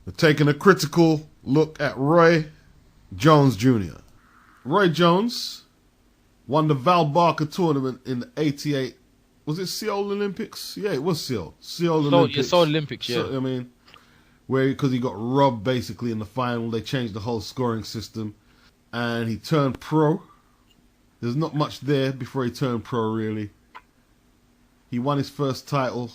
We're taking a critical look at Roy Jones Jr. Roy Jones won the Val Barker tournament in the 88. Was it Seoul Olympics? Yeah, it was Seoul. Seoul Olympics. Seoul Olympics, yeah. So, I mean, because he got robbed basically in the final. They changed the whole scoring system. And he turned pro. There's not much there before he turned pro, really. He won his first title.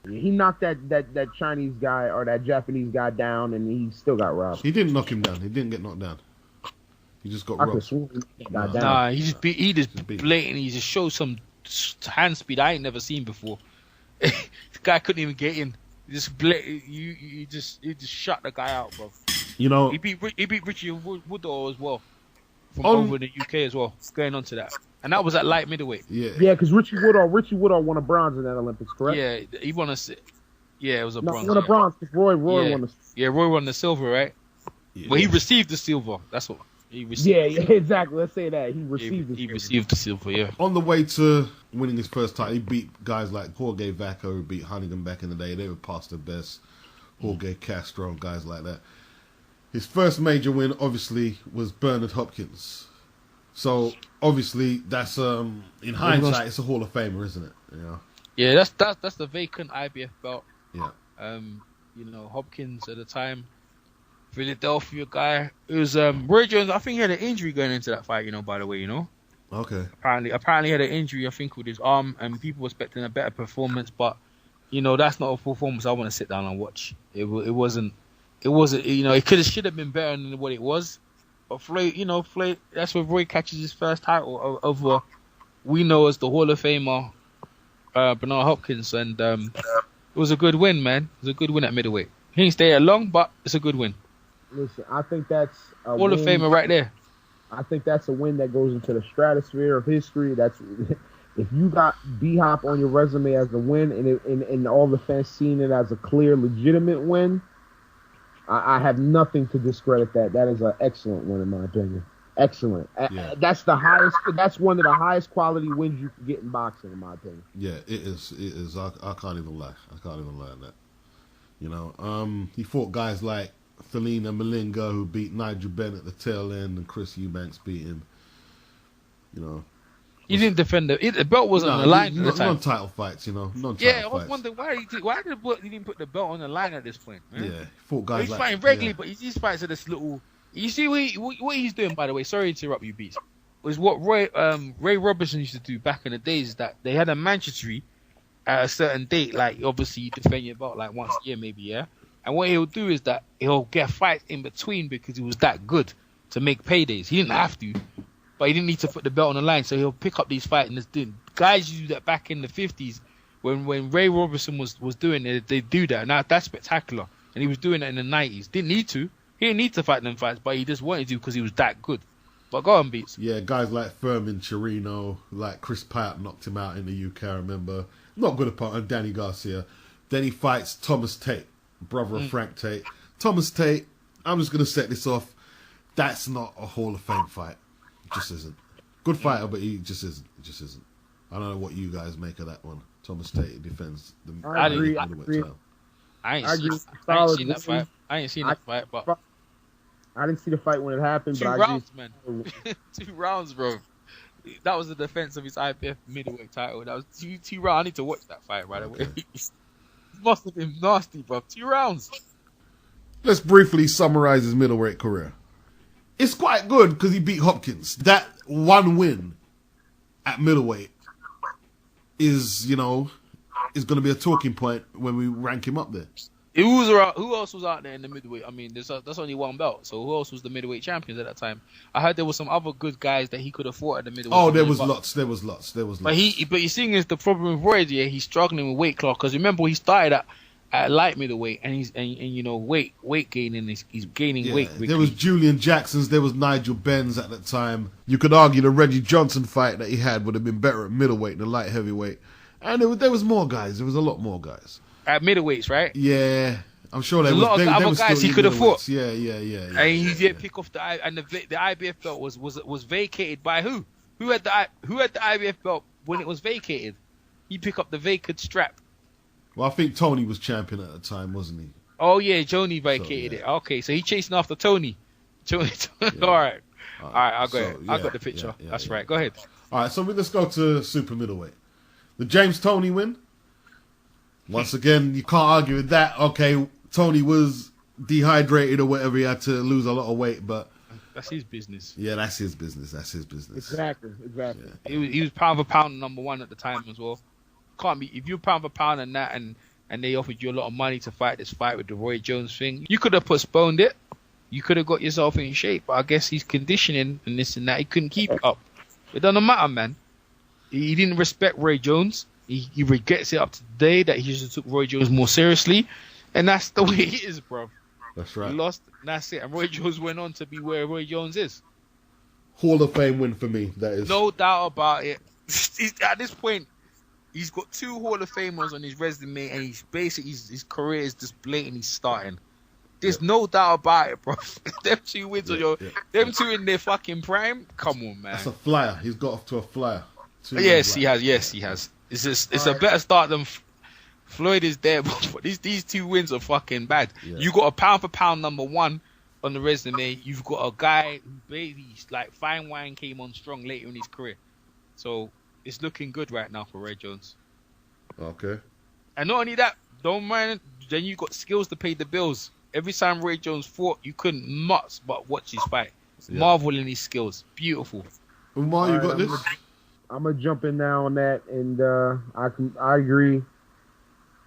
He knocked that Chinese guy or that Japanese guy down, and he still got robbed. He didn't knock him down. He didn't get knocked down. He just got robbed. Nah, he just blatantly just showed some hand speed I ain't never seen before. The guy couldn't even get in. He just shut the guy out, bro. You know, he beat Richie Woodall as well from over in the UK as well. Going on to that, and that was at light middleweight. Yeah, because Richie Woodall won a bronze in that Olympics, correct? Yeah, he won a. Yeah, it was a bronze. He won a bronze because Roy won the. Yeah, Roy won the silver, right? Yeah. Well, he received the silver. That's what he received. Yeah, exactly. Let's say that he received the silver. Yeah. On the way to winning his first title, he beat guys like Jorge Vaca, who beat Hunnigan back in the day. They were past their best. Jorge Castro, guys like that. His first major win, obviously, was Bernard Hopkins. So, obviously, that's in hindsight, it's a Hall of Famer, isn't it? You know? Yeah, that's the vacant IBF belt. Yeah. Hopkins at the time, Philadelphia guy. It was Roy Jones. I think he had an injury going into that fight. By the way, Okay. Apparently, he had an injury. I think with his arm, and people were expecting a better performance. But that's not a performance I want to sit down and watch. It wasn't. It wasn't. It should have been better than what it was. But Floyd, that's where Roy catches his first title over we know as the Hall of Famer Bernard Hopkins, and it was a good win, man. It was a good win at middleweight. He didn't stay long, but it's a good win. Listen, I think that's a Hall of Famer right there. I think that's a win that goes into the stratosphere of history. That's if you got B-Hop on your resume as a win, and all the fans seeing it as a clear, legitimate win, I have nothing to discredit that. That is an excellent win, in my opinion. Excellent. Yeah. That's the highest. That's one of the highest quality wins you can get in boxing, in my opinion. Yeah, it is. It is. I can't even lie. I can't even lie on that. He fought guys like Thelina Malinga, who beat Nigel Benn at the tail end, and Chris Eubanks beat him. He didn't defend it. The belt wasn't on the line at the time. Non-title fights, non-title fights. I was wondering why he didn't put the belt on the line at this point. Man? Yeah, he fought guys he's fighting regularly, but these fights are this little. You see what he's doing, by the way. Sorry to interrupt you, Beats. Was what Ray Robinson used to do back in the days. Is that they had a mandatory at a certain date, like obviously you defend your belt like once a year, maybe, yeah. And what he'll do is that he'll get fights in between because he was that good to make paydays. He didn't have to. But he didn't need to put the belt on the line, so he'll pick up these fights. And guys used to do that back in the 50s when Ray Robinson was doing it. They do that. Now that's spectacular, and he was doing it in the 90s. Didn't need to. He didn't need to fight them fights, but he just wanted to because he was that good. But go on, Beats. Yeah, guys like Furman Chirino, like Chris Pratt knocked him out in the UK. I remember. Not good opponent, Danny Garcia. Then he fights Thomas Tate, brother of Frank Tate. Thomas Tate. I'm just gonna set this off. That's not a Hall of Fame fight. It just isn't. Good fighter, but he just isn't. It just isn't. I don't know what you guys make of that one. Thomas Tate defends the I agree. I ain't seen that fight. I ain't seen that fight, but I didn't see the fight when it happened. Two rounds, man. 2 rounds, bro. That was the defense of his IBF middleweight title. That was two rounds. I need to watch that fight right away. It must have been nasty, bro. 2 rounds. Let's briefly summarize his middleweight career. It's quite good because he beat Hopkins. That one win at middleweight is going to be a talking point when we rank him up there. Who else was out there in the middleweight? I mean, that's only one belt. So who else was the middleweight champions at that time? I heard there was some other good guys that he could have fought at the middleweight. Oh, there was lots. But you seeing is the problem with Roy, yeah, he's struggling with weight class because remember he started at light middleweight and he's weight gaining. He's gaining weight. There was Julian Jackson's. There was Nigel Benz at that time. You could argue the Reggie Johnson fight that he had would have been better at middleweight than light heavyweight. And there was more guys. There was a lot more guys. At middleweights, right? Yeah. I'm sure there was a lot of other guys he could have fought. Yeah. And he did pick off the IBF belt was vacated by who? Who had the IBF belt when it was vacated? He picked up the vacant strap. Well, I think Tony was champion at the time, wasn't he? Oh yeah, Joni vacated it. Okay, so he chasing after Tony. Tony. All right. I got it. I got the picture. That's right. Go ahead. All right, so let's go to super middleweight. The James Toney win. Once again, you can't argue with that. Okay, Tony was dehydrated or whatever. He had to lose a lot of weight, but that's his business. Yeah, that's his business. That's his business. Exactly. Yeah. He was pound for pound #1 at the time as well. Can't be if you're pound for pound and that, and they offered you a lot of money to fight this fight with the Roy Jones thing. You could have postponed it. You could have got yourself in shape, but I guess he's conditioning and this and that. He couldn't keep up. It doesn't matter, man. He didn't respect Roy Jones. He regrets it up to today that he just took Roy Jones more seriously, and that's the way it is, bro. That's right. He lost, and that's it. And Roy Jones went on to be where Roy Jones is. Hall of Fame win for me. That is no doubt about it. At this point, he's got 2 Hall of Famers on his resume, and he's basically his career is just blatantly starting. There's no doubt about it, bro. Them 2 wins on them 2 in their fucking prime. Come on, man. That's a flyer. He's got off to a flyer. Yes, he has. Yes, he has. It's a better start than Floyd is there, but these 2 wins are fucking bad. Yeah. You got a pound for pound #1 on the resume. You've got a guy who basically like fine wine came on strong later in his career, so it's looking good right now for Roy Jones. Okay. And not only that, don't mind. Then you got skills to pay the bills. Every time Roy Jones fought, you couldn't much but watch his fight. Marvel in his skills. Beautiful. Umar, you got this? I'm gonna jump in now on that, and I agree.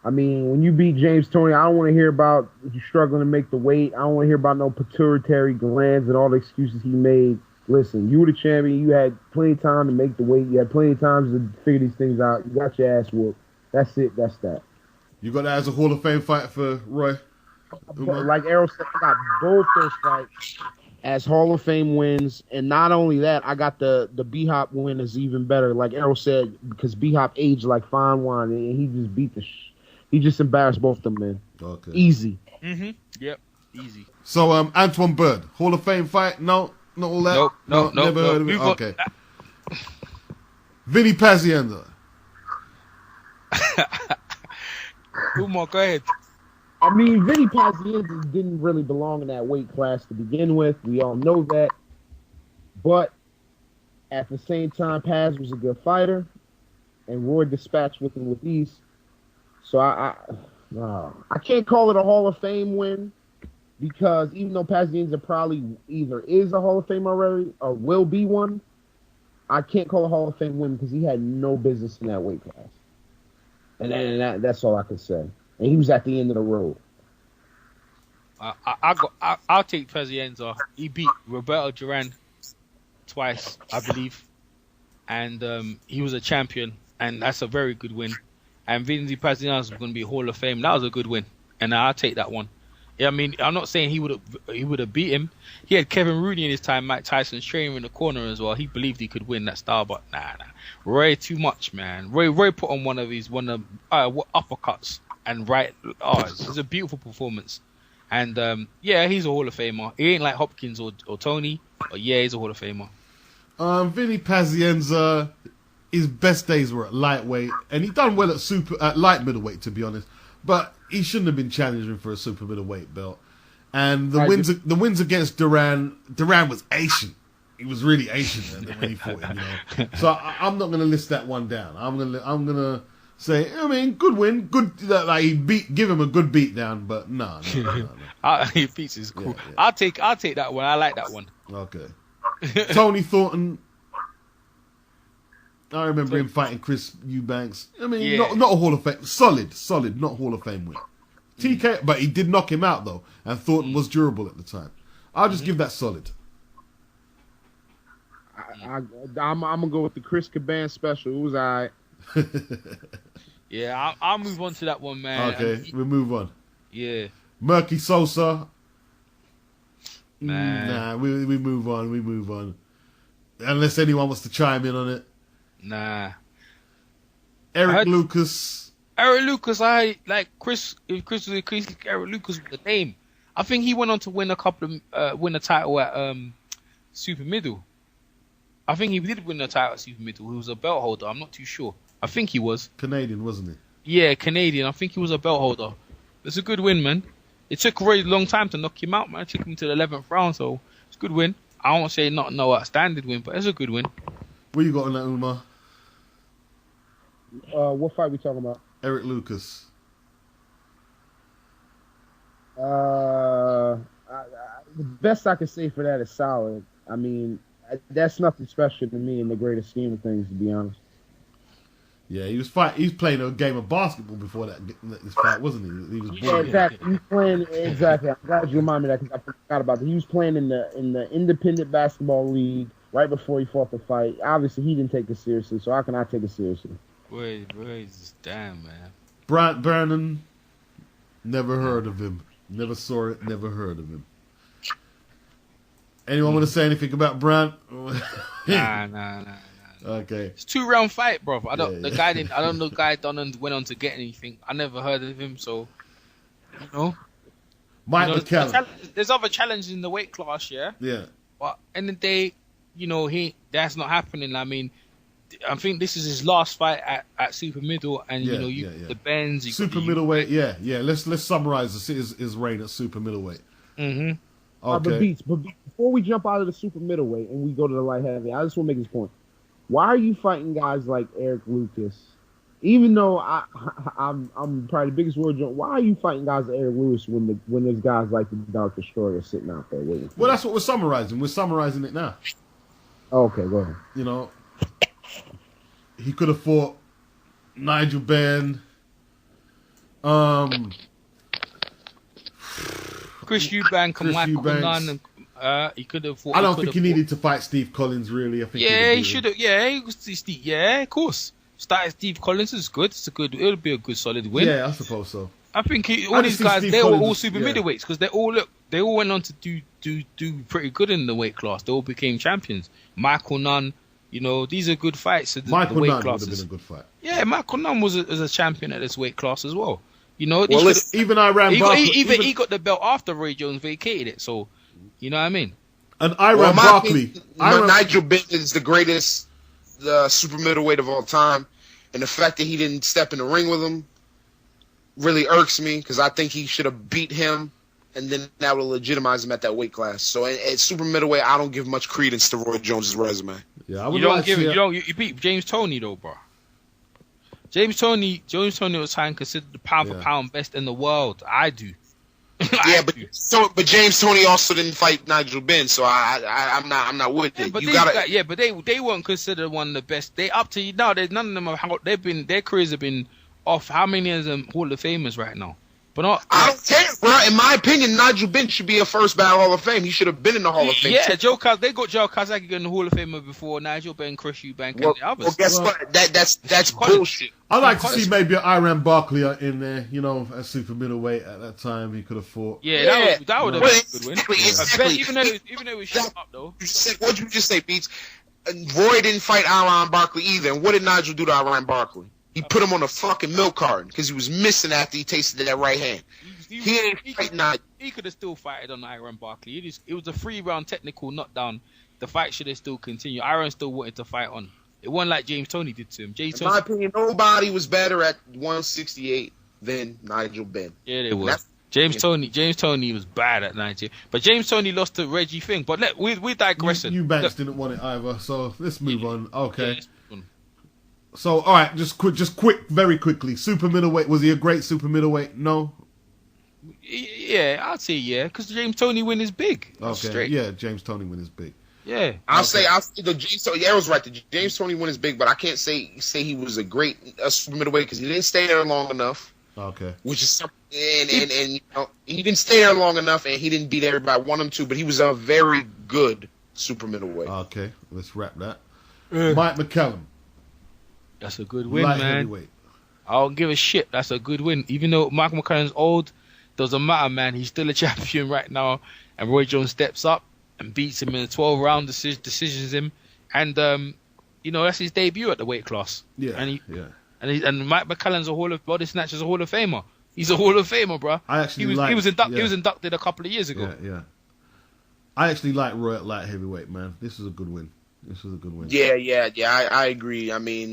I mean, when you beat James Toney, I don't want to hear about you struggling to make the weight. I don't want to hear about no pituitary glands and all the excuses he made. Listen, you were the champion. You had plenty of time to make the weight. You had plenty of time to figure these things out. You got your ass whooped. That's it. That's that. You got that as a Hall of Fame fight for Roy? Like Errol said, I got both those fights as Hall of Fame wins, and not only that, I got the B-Hop win is even better. Like Errol said, because B-Hop aged like fine wine, and he just beat he just embarrassed both of them, man. Okay. Easy. Mm-hmm. Yep. Easy. So, Antoine Bird, Hall of Fame fight? No, not all that. No. Never heard of it. Okay. Vinny Pazienza. Umar, go ahead. I mean, Vinny Pazienza didn't really belong in that weight class to begin with. We all know that. But at the same time, Paz was a good fighter, and Roy dispatched with him with ease. So I can't call it a Hall of Fame win, because even though Pazienza probably either is a Hall of Fame already or will be one, I can't call it a Hall of Fame win because he had no business in that weight class. And that's all I can say. And he was at the end of the road. I'll take Pazienza. He beat Roberto Duran twice, I believe, and he was a champion, and that's a very good win. And Vinny Pazienza is going to be Hall of Fame. That was a good win, and I'll take that one. Yeah, I mean, I'm not saying he would have beat him. He had Kevin Rooney in his time, Mike Tyson's trainer in the corner as well. He believed he could win that style, but nah. Roy too much, man. Roy put on one of uppercuts and right. Oh, it was a beautiful performance. And he's a Hall of Famer. He ain't like Hopkins or Tony, but yeah, he's a Hall of Famer. Vinny Pazienza, his best days were at lightweight, and he done well at light middleweight, to be honest. But he shouldn't have been challenging for a super middleweight belt. And the wins against Duran was Asian. He was really Asian when he fought him, you know. So I'm not going to list that one down. I'm gonna say, I mean, good win, good. Like give him a good beat down, but no. He beats is cool. Yeah. I'll take that one. I like that one. Okay. Tony Thornton. I remember him fighting Chris Eubanks. I mean, not a Hall of Fame. Solid, not Hall of Fame win. TK, but he did knock him out though, and Thornton was durable at the time. I'll just give that solid. I'm gonna go with the Chris Caban special. It was alright. Yeah, I'll move on to that one, man. Okay, we'll move on. Yeah. Murky Sosa. Man. Nah, we move on. We move on. Unless anyone wants to chime in on it. Nah. Eric Lucas. Eric Lucas, I like Chris. If Chris was a Chris, Eric Lucas was the name. I think he went on to win win a title at Super Middle. I think he did win a title at Super Middle. He was a belt holder. I'm not too sure. I think he was Canadian, wasn't he? Yeah, Canadian. I think he was a belt holder. It's a good win, man. It took Roy a long time to knock him out, man. It took him to the 11th round, so it's a good win. I won't say no outstanding win, but it's a good win. What you got on that, Umar? What fight we talking about? Eric Lucas. The best I can say for that is solid. I mean, that's nothing special to me in the greater scheme of things, to be honest. Yeah, he was playing a game of basketball before this fight, wasn't he? He was Yeah, exactly. He was playing exactly. I'm glad you reminded me of that because I forgot about that. He was playing in the independent basketball league right before he fought the fight. Obviously, he didn't take it seriously, so how can I take it seriously? Wait, damn, man. Bryant Vernon, never heard of him. Never saw it, never heard of him. Anyone want to say anything about Bryant? Nah. Okay. It's 2-round fight, bro. I don't. Yeah, The yeah. guy didn't. I don't know. The guy went on to get anything. I never heard of him. So, you know. Mike There's McCallum. other challenges in the weight class, yeah. Yeah. But end of the day, that's not happening. I mean, I think this is his last fight at super middle, and Yeah, the Benz. Super middleweight, yeah. Let's summarize his reign at super middleweight. Mm-hmm. But Okay. Beats, before we jump out of the super middleweight and we go to the light heavy, I just want to make this point. Why are you fighting guys like Eric Lucas? Even though I'm probably the biggest word joint, why are you fighting guys like Eric Lewis when there's guys like the Dark Destroyer sitting out there waiting? Well, that's what we're summarizing. We're summarizing it now. Okay, go ahead. You know, he could have fought Nigel Benn. Chris Eubank Chris and Michael Eubanks. Nunn. He could have fought. I don't think he needed to fight Steve Collins, really. I think Yeah, he should have. Yeah, he was Steve. Yeah, of course. Starting Steve Collins is good. It'll be a good solid win. Yeah, I suppose so. I think all I these just think guys, Steve they were Collins all is- super yeah. middleweights because they all went on to do pretty good in the weight class. They all became champions. Michael Nunn, these are good fights. The Michael weight Nunn would have classes. been a good fight. Yeah, Michael Nunn was a champion at this weight class as well. They should've- Even Iran he got, Barkley. he got the belt after Roy Jones vacated it. So, you know what I mean? And Iran Well, my Barkley. opinion, Nigel Benn is the greatest super middleweight of all time, and the fact that he didn't step in the ring with him really irks me because I think he should have beat him, and then that would legitimize him at that weight class. So at super middleweight, I don't give much credence to Roy Jones' resume. Yeah, I You would don't like give to it. see You beat James Toney though, bro. James Toney was time considered the pound for Yeah. pound best in the world. I do. Yeah, but James Toney also didn't fight Nigel Benn, so I'm not with Yeah, it. but You gotta. they weren't considered one of the best. They up to now. None of them have. Their careers have been off. How many of them Hall of Famers right now? But not. I don't care, bro. In my opinion, Nigel Benn should be a first ballot Hall of Fame. He should have been in the Hall of Fame. Yeah, they got Joe Kazaki in the Hall of Famer before Nigel Benn, Chris Eubank, Well, and the others. well, guess what? That's bullshit. I'd like to Collins. see maybe Iran Barkley in there, at super middleweight at that time. He could have fought. Yeah, that would have Well, been a good win. exactly. Even though it was shut up though. What'd you just say, Beats? Roy didn't fight Iran Barkley either. And what did Nigel do to Iran Barkley? He put him on a fucking milk carton because he was missing after he tasted that right hand. He ain't fighting Nigel. He could have still fighted on Iron Barkley. It was a 3-round technical knockdown. The fight should have still continued. Iron still wanted to fight on. It wasn't like James Toney did to him. In my opinion, nobody was better at 168 than Nigel Benn. Yeah, they was. That's- James Toney was bad at 90. But James Toney lost to Reggie Fink. But we're digressing. Eubanks didn't want it either, so let's move on. Okay. Yeah, So, all right, just quick, very quickly. Super middleweight, was he a great super middleweight? No? yeah, I'd say yeah, because James Toney win is big. That's Okay, straight. yeah, James Toney win is big. Yeah. I'll say the James Toney. Arrow's right. The James Toney win is big, but I can't say he was a great super middleweight because he didn't stay there long enough. Okay. Which is something, and he didn't stay there long enough, and he didn't beat everybody. Want him to, but he was a very good super middleweight. Okay, let's wrap that. Mike McCallum, That's a good win, light man. heavyweight. I don't give a shit. That's a good win. Even though Michael McCallum's old, doesn't matter, man. He's still a champion right now. And Roy Jones steps up and beats him in a 12-round decisions him. And, that's his debut at the weight class. Yeah, And and Mike McCallum's a Body Snatcher's a Hall of Famer. He's a Hall of Famer, bro. I actually he was inducted a couple of years ago. Yeah. I actually like Roy at light heavyweight, man. This was a good win. Yeah. I agree. I mean,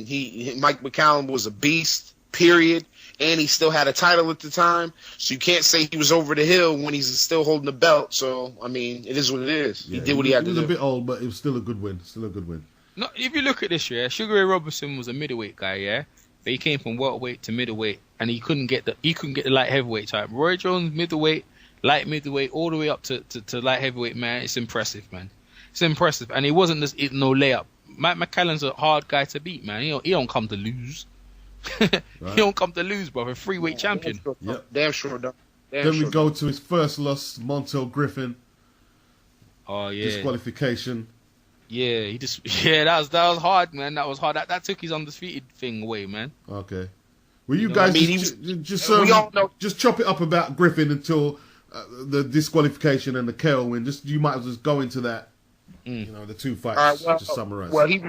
Mike McCallum was a beast, period. And he still had a title at the time, so you can't say he was over the hill when he's still holding the belt. So, I mean, it is what it is. Yeah, he did what he had to do. He was a bit old, but it was still a good win. Still a good win. No, if you look at this, yeah, Sugar Ray Robinson was a middleweight guy, yeah, but he came from welterweight to middleweight, and he couldn't get the light heavyweight type. Roy Jones middleweight, light middleweight, all the way up to light heavyweight, man. It's impressive, man. It's impressive, and it wasn't just no layup. Mike McCallum's a hard guy to beat, man. He don't come to lose. Right. He don't come to lose, bro. A freeweight champion. Yep. Damn sure don't. Then we go to his first loss, Montel Griffin. Oh yeah, Disqualification. yeah. That was hard, man. That was hard. That took his undefeated thing away, man. Okay. Well, you know, guys I mean, we all know. just chop it up about Griffin until the disqualification and the KO win. You might as well just go into that. You know, the two fights to summarize. Well, he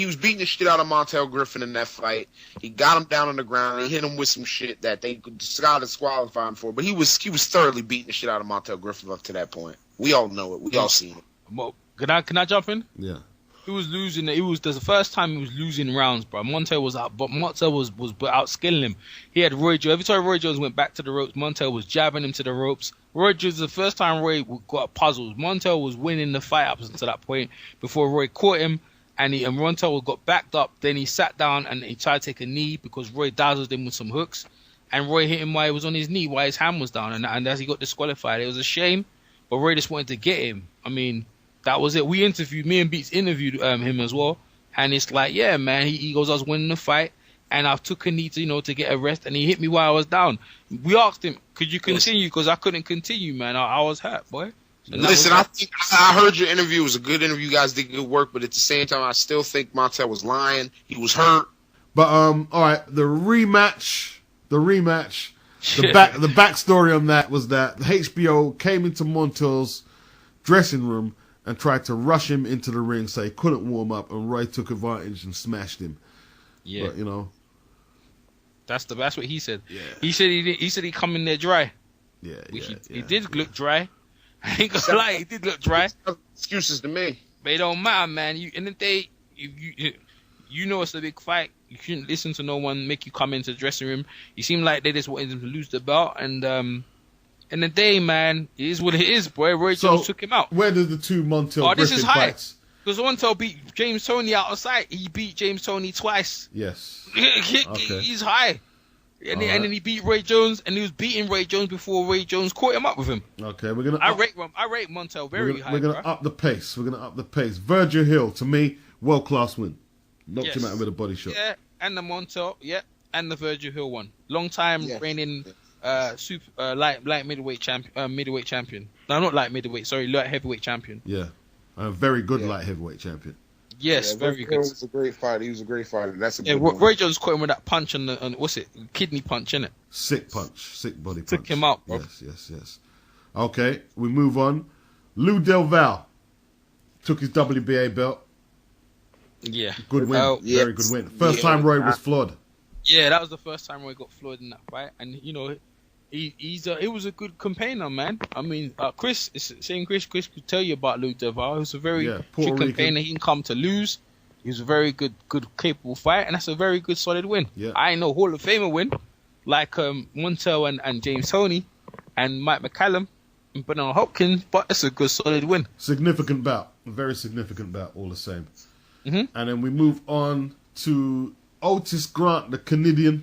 was beating the shit out of Montel Griffin in that fight. He got him down on the ground and hit him with some shit that they got disqualified him for. But he was thoroughly beating the shit out of Montel Griffin up to that point. We all know it. We all seen it. Well, can I jump in? Yeah. He was losing. There's the first time he was losing rounds, bro. Montel was out, but Montel was outskilling him. He had Roy Jones. Every time Roy Jones went back to the ropes, Montel was jabbing him to the ropes. Roy Jones, the first time Roy got puzzled, Montel was winning the fight up until that point before Roy caught him, and Montel got backed up. Then he sat down and he tried to take a knee because Roy dazzled him with some hooks, and Roy hit him while he was on his knee, while his hand was down, and as he got disqualified, it was a shame, but Roy just wanted to get him. I mean, that was it. Me and Beats interviewed him as well, and it's like, yeah, man, he goes, I was winning the fight, and I took a knee to get a rest, and he hit me while I was down. We asked him, could you continue? Because I couldn't continue, man. I was hurt, boy. Listen, I heard your interview. It was a good interview. You guys did good work, but at the same time, I still think Montel was lying. He was hurt. But all right, the rematch. The backstory on that was that HBO came into Montel's dressing room and tried to rush him into the ring, so he couldn't warm up, and Roy took advantage and smashed him. Yeah, but that's what he said. Yeah. He said he come in there dry. Yeah, He did look dry. I ain't gonna lie, he did look dry. Excuses to me. But it don't matter, man. In the day, you know it's a big fight. You shouldn't listen to no one make you come into the dressing room. You seem like they just wanted him to lose the belt, and in the day, man, it is what it is, boy. Roy Jones took him out. Where did the two Montel this Griffin is high. fights? Because Montel beat James Toney out of sight. He beat James Toney twice. Yes. Okay. He's high. And then he beat Roy Jones, and he was beating Roy Jones before Roy Jones caught him up with him. Okay, we're gonna. I rate Montel very high. We're gonna up the pace. Virgil Hill, to me, world class win. Knocked him out with a body shot. Yeah, and the Montel, and the Virgil Hill one. Long time reigning light middleweight champion. No, not light middleweight. Sorry, light heavyweight champion. Yeah, a very good light heavyweight champion. Yes, very good. He was a great fighter. That's a good Roy one. Jones caught him with that punch on what's it? Kidney punch, innit? Sick body punch. Took him out, bro. Yes. Okay, we move on. Lou Del Val took his WBA belt. Yeah. Good win. Very good win. First time Roy was flawed. Yeah, that was the first time Roy got floored in that fight, and he was a good campaigner, man. I mean, Chris could tell you about Lou Del Val. He was a very good campaigner. He didn't come to lose. He was a very good, capable fight, and that's a very good, solid win. Yeah. I ain't no Hall of Famer win, like Montel and James Toney and Mike McCallum and Bernard Hopkins, but it's a good, solid win. Significant bout. A very significant bout, all the same. Mm-hmm. And then we move on to Otis Grant, the Canadian.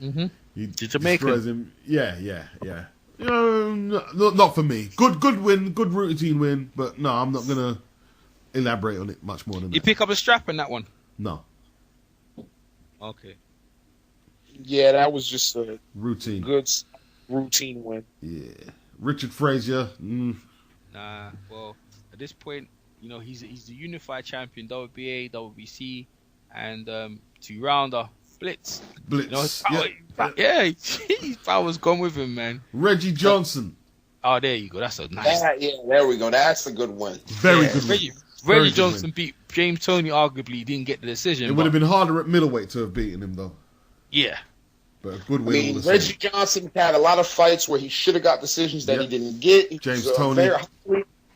Mm-hmm. He Jamaican. destroys him. Yeah. Not for me. Good win, good routine win, but no, I'm not gonna elaborate on it much more than that. You pick up a strap in that one? No. Okay. Yeah, that was just a Routine. good routine win. Yeah. Richard Frazier. Nah. Well, at this point, he's the unified champion, WBA, WBC, and 2-rounder. Blitz. Blitz. His power's gone with him, man. Reggie Johnson. Oh, there you go. That's a nice. There we go. That's a good one. Very good win. Reggie Johnson beat James Toney. Arguably, didn't get the decision. It would have been harder at middleweight to have beaten him, though. Yeah. But a good win. all the same. Reggie Johnson had a lot of fights where he should have got decisions that he didn't get. James Toney.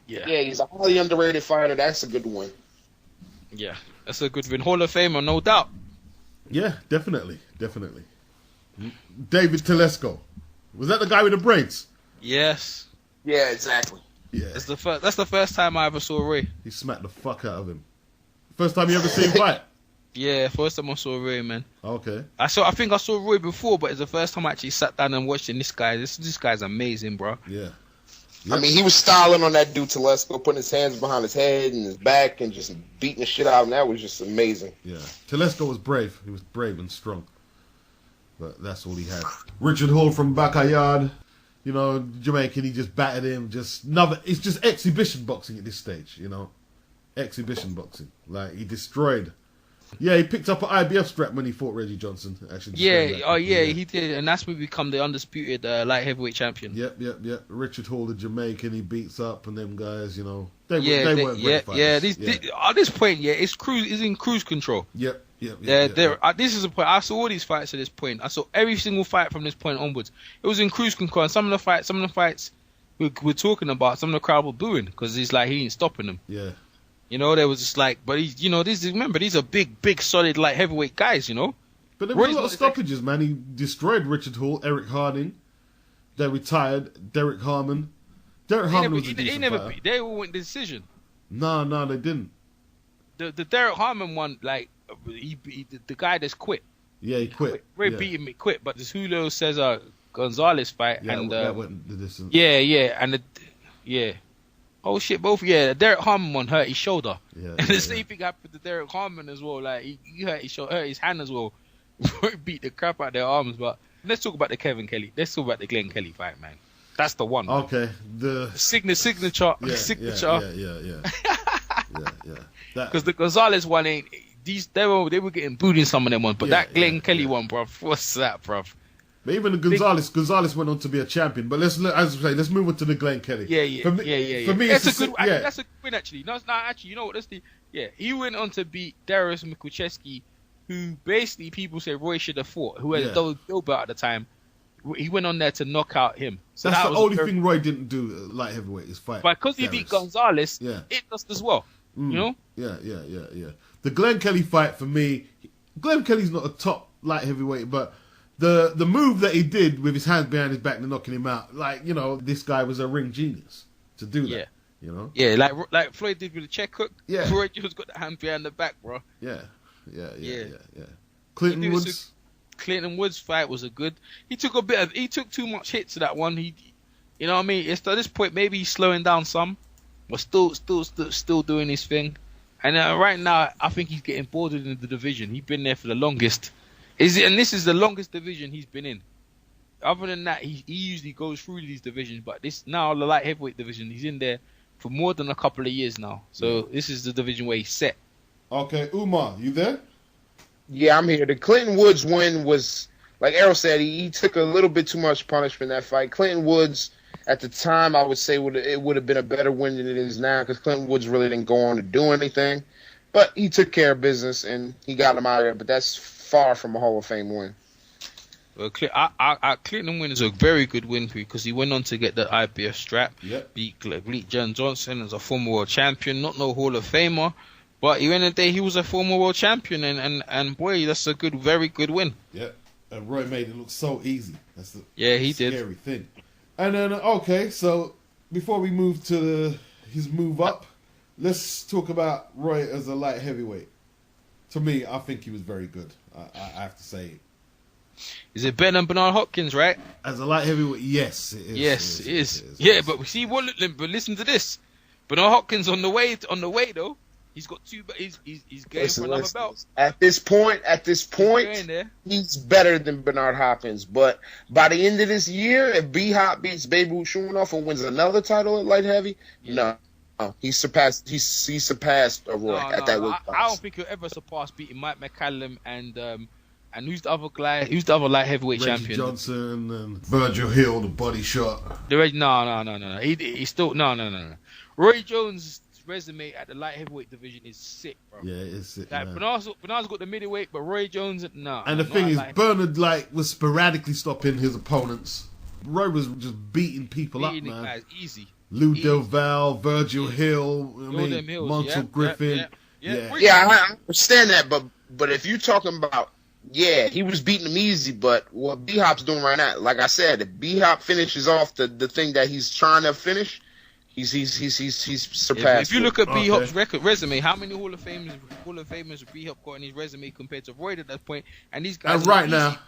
He's a highly underrated fighter. That's a good one. Yeah, that's a good win. Hall of Famer, no doubt. Yeah, definitely. David Telesco. Was that the guy with the braids? Yes. Yeah, exactly. Yeah. That's the first time I ever saw Ray. He smacked the fuck out of him. First time you ever seen him fight? Yeah, first time I saw Ray, man. Okay. I think I saw Roy before, but it's the first time I actually sat down and watched this guy. This guy's amazing, bro. Yeah. I mean, he was styling on that dude Telesco, putting his hands behind his head and his back and just beating the shit out of him. That was just amazing. Yeah. Telesco was brave. He was brave and strong. But that's all he had. Richard Hall from Bacayard. You know, Jamaican, he just battered him. It's just exhibition boxing at this stage, you know. Exhibition boxing. Like, he destroyed. Yeah, he picked up an IBF strap when he fought Reggie Johnson. Actually, he did, and that's when he become the undisputed light heavyweight champion. Yep. Richard Hall, the Jamaican, he beats up, and them guys, you know, they weren't great fighters. At this point, it's in cruise control. Yep. This is a point. I saw all these fights at this point. I saw every single fight from this point onwards. It was in cruise control. And some of the fights we're talking about, some of the crowd were booing because it's like he ain't stopping them. Yeah. You know, there was just like, but he's, you know, remember, these are big, solid, light heavyweight guys, you know? But there were a lot of stoppages, man. He destroyed Richard Hall, Eric Harding. They retired, Derek Harmon. Derek Harmon was a decent fighter. They all went decision. No, they didn't. The Derek Harmon one, like, the guy that's quit. Yeah, he quit. Ray beat him, he quit. But this Julio Cesar Gonzalez fight. Yeah, and that went the distance. Yeah. Oh shit, both. Yeah, the Derek Harmon one hurt his shoulder. Yeah, and the same thing happened to Derek Harmon as well. Like, he hurt his hand as well. Beat the crap out of their arms. But let's talk about the Kevin Kelly. Let's talk about the Glenn Kelly fight, man. That's the one. Man. Okay. The signature. Yeah. Because the Gonzalez one ain't. They were getting booed in some of them ones, but that Glenn Kelly one, bruv, what's that, bruv? But even the Gonzalez went on to be a champion. But let's move on to the Glenn Kelly. Yeah. For me, that's a good win actually. No, it's not actually. You know what? He went on to beat Darius Mikucheski, who basically people say Roy should have fought, who had a double belt at the time. He went on there to knock out him. So that's the only thing Roy didn't do light heavyweight is fight. But because he beat Gonzalez, it does as well. You know? Yeah. The Glenn Kelly fight for me, Glenn Kelly's not a top light heavyweight, but the move that he did with his hands behind his back and knocking him out, like, you know, this guy was a ring genius to do that. Yeah. You know? Yeah, like Floyd did with the check hook. Yeah. Roy Jones got the hand behind the back, bro. Yeah. Clinton Woods fight was a good. He took too much hits to that one. You know what I mean? It's at this point maybe he's slowing down some, but still doing his thing. And right now, I think he's getting bored in the division. He's been there for the longest. And this is the longest division he's been in. Other than that, he usually goes through these divisions, but this now the light heavyweight division, he's in there for more than a couple of years now. So this is the division where he's set. Okay, Umar, you there? Yeah, I'm here. The Clinton Woods win was, like Errol said, he took a little bit too much punishment in that fight. Clinton Woods, at the time, I would say it would have been a better win than it is now because Clinton Woods really didn't go on to do anything. But he took care of business, and he got him out of there. But that's far from a Hall of Fame win. Well, Clinton win is a very good win for you because he went on to get the IBF strap, beat John Johnson as a former world champion, not no Hall of Famer. But at the end of the day, he was a former world champion, and boy, that's a very good win. Yeah, and Roy made it look so easy. That's the he scary thing. And then, okay, so before we move to his move up, let's talk about Roy as a light heavyweight. To me, I think he was very good. I have to say. Is it better than Bernard Hopkins, right? As a light heavyweight, yes, it is. Yes, it is. Yeah, but see, but listen to this. Bernard Hopkins on the way though. He's got two. He's going for another belt. At this point, he's better than Bernard Hopkins. But by the end of this year, if B-Hop beats Babe Ruth Schumann and wins another title at light heavy, no, he surpassed Roy at that weight class. I don't think he'll ever surpass beating Mike McCallum and who's the other guy? Who's the other light heavyweight Reggie champion? Johnson and Virgil Hill, the body shot. No. He's still no. Roy Jones' resume at the light heavyweight division is sick, bro. Yeah, it's sick. Like, Bernard's got the middleweight, but Roy Jones, no. And the thing is, Bernard was sporadically stopping his opponents. Roy was just beating people up, man. Guys, easy. Lou Del Virgil Hill, Montel Griffin. Yeah, I understand that, but if you're talking about Yeah, he was beating him easy, but what B-Hop's doing right now, like I said, if B-Hop finishes off the thing that he's trying to finish, he's surpassed. If you look at Okay. B-Hop's resume, how many Hall of Famers B-Hop got in his resume compared to Royd at that point? And these guys. And right now,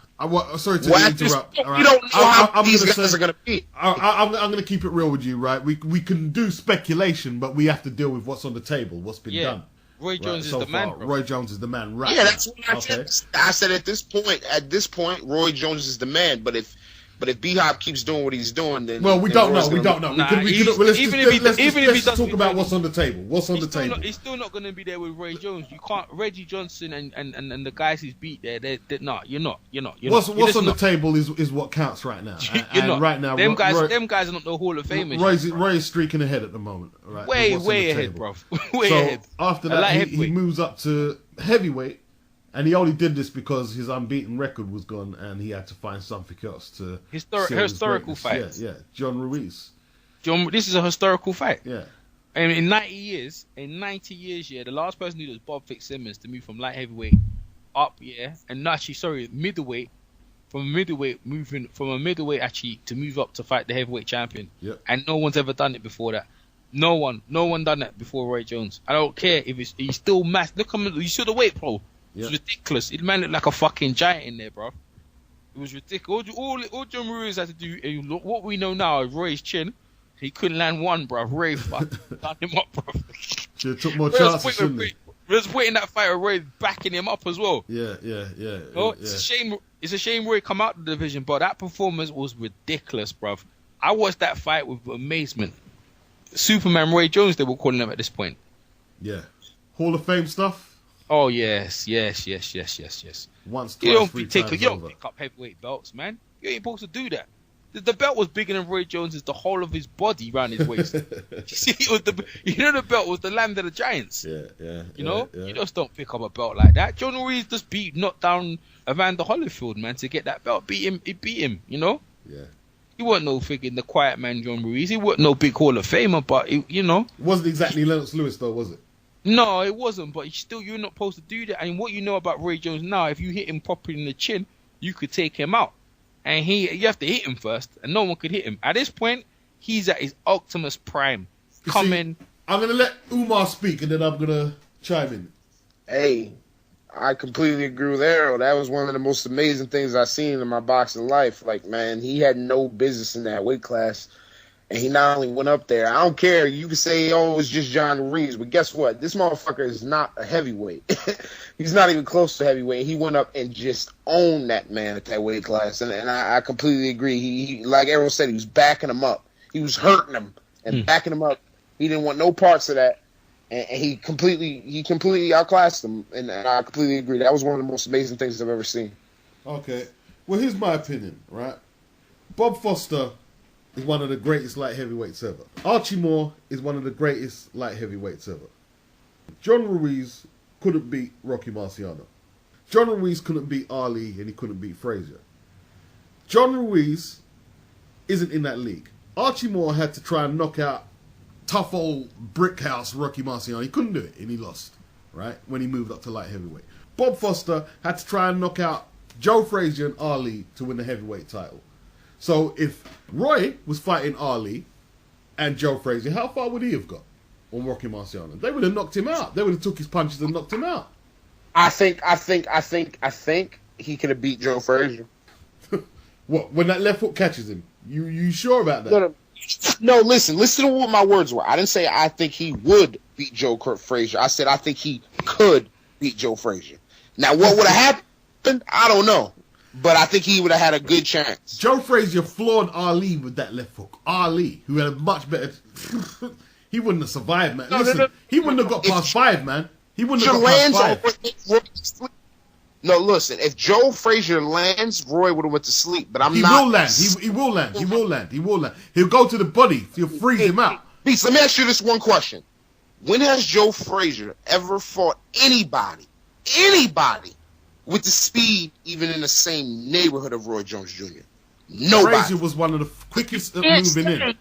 sorry to Well, at this interrupt. point, all we right. don't know how I'm these gonna guys say- are going to be. I'm going to keep it real with you, right? We can do speculation, but we have to deal with what's on the table, what's been Yeah. done. Roy Jones is so the man, far. bro. Roy Jones is the man, right? Yeah, now. that's what I said. I said at this point, Roy Jones is the man. But if B-Hop keeps doing what he's doing, then Well, we don't know. We don't know. Nah, Let's even if he let's doesn't talk about win, what's on the table. What's on the table? He's still not going to be there with Roy Jones. You can't. Reggie Johnson and the guys he's beat there. They're no, you're not. What's on the table is what counts right now. You're not. Right now, them guys are not the Hall of Famers. Roy is streaking ahead at the moment. Right? way What's on the ahead, table. bro. Way So ahead. after A light that, he heavyweight. moves up to heavyweight, and he only did this because his unbeaten record was gone, and he had to find something else to seal his Historical greatness. fight. Yeah, John Ruiz. John, this is a historical fight. Yeah, And in 90 years, yeah, the last person who did was Bob Fitzsimmons to move from light heavyweight up, yeah, and actually, sorry, middleweight, from a middleweight actually to move up to fight the heavyweight champion. Yep. And no one's ever done it before that. No one done that before Roy Jones. I don't care if he's still mass. Look, you saw the weight, bro. It was Yep. ridiculous. It man looked like a fucking giant in there, bro. It was ridiculous. All John Ruiz had to do, what we know now is Roy's chin. He couldn't land one, bro. Roy fucking done him up, bro. should have took more chances, shouldn't he? Let's wait in that fight with Roy backing him up as well. Yeah. Oh, it's a shame. It's a shame Roy come out of the division, but that performance was ridiculous, bruv. I watched that fight with amazement. Superman Roy Jones, they were calling him at this point. Yeah. Hall of Fame stuff. Oh yes. Once, You twice, don't three take. times You don't over. pick up heavyweight belts, man. You ain't supposed to do that. The belt was bigger than Roy Jones' the whole of his body around his waist. You see, it was the belt was the land of the giants. Yeah. You just don't pick up a belt like that. John Ruiz just knocked down Evander Holyfield, man, to get that belt. He beat him, you know? Yeah. He wasn't no friggin' the quiet man, John Ruiz. He wasn't no big Hall of Famer, but, you know. It wasn't exactly Lennox Lewis, though, was it? No, it wasn't, but you're not supposed to do that. And what you know about Roy Jones now, if you hit him properly in the chin, you could take him out. And you have to hit him first, and no one could hit him. At this point, he's at his Optimus Prime. You Come see, in. I'm going to let Umar speak, and then I'm going to chime in. Hey, I completely agree with Arrow. That was one of the most amazing things I've seen in my boxing life. Like, man, he had no business in that weight class. And he not only went up there, I don't care. You can say, oh, it's just John Reeves. But guess what? This motherfucker is not a heavyweight. He's not even close to heavyweight. He went up and just owned that man at that weight class. And I completely agree. He like Errol said, he was backing him up. He was hurting him and backing him up. He didn't want no parts of that. And he completely outclassed him. And I completely agree. That was one of the most amazing things I've ever seen. Okay. Well, here's my opinion, right? Bob Foster is one of the greatest light heavyweights ever. Archie Moore is one of the greatest light heavyweights ever. John Ruiz couldn't beat Rocky Marciano. John Ruiz couldn't beat Ali, and he couldn't beat Frazier. John Ruiz isn't in that league. Archie Moore had to try and knock out tough old brick house Rocky Marciano. He couldn't do it, and he lost, right, when he moved up to light heavyweight. Bob Foster had to try and knock out Joe Frazier and Ali to win the heavyweight title. So if Roy was fighting Ali and Joe Frazier, how far would he have got on Rocky Marciano? They would have knocked him out. They would have took his punches and knocked him out. I think he could have beat Joe Frazier. What, when that left hook catches him? You sure about that? No, listen to what my words were. I didn't say I think he would beat Joe Frazier. I said I think he could beat Joe Frazier. Now, what would have happened? I don't know. But I think he would have had a good chance. Joe Frazier floored Ali with that left hook. Ali, who had a much better... he wouldn't have survived, man. Listen, he wouldn't have got past 5, man. He wouldn't have got past 5. No, listen. If Joe Frazier lands, Roy would have went to sleep. But He will land. He will land. He will land. He will land. He'll go to the body. He'll freeze him out. Beast, let me ask you this one question. When has Joe Frazier ever fought anybody with the speed even in the same neighborhood of Roy Jones Jr.? Nobody. Frazier was one of the quickest at moving in.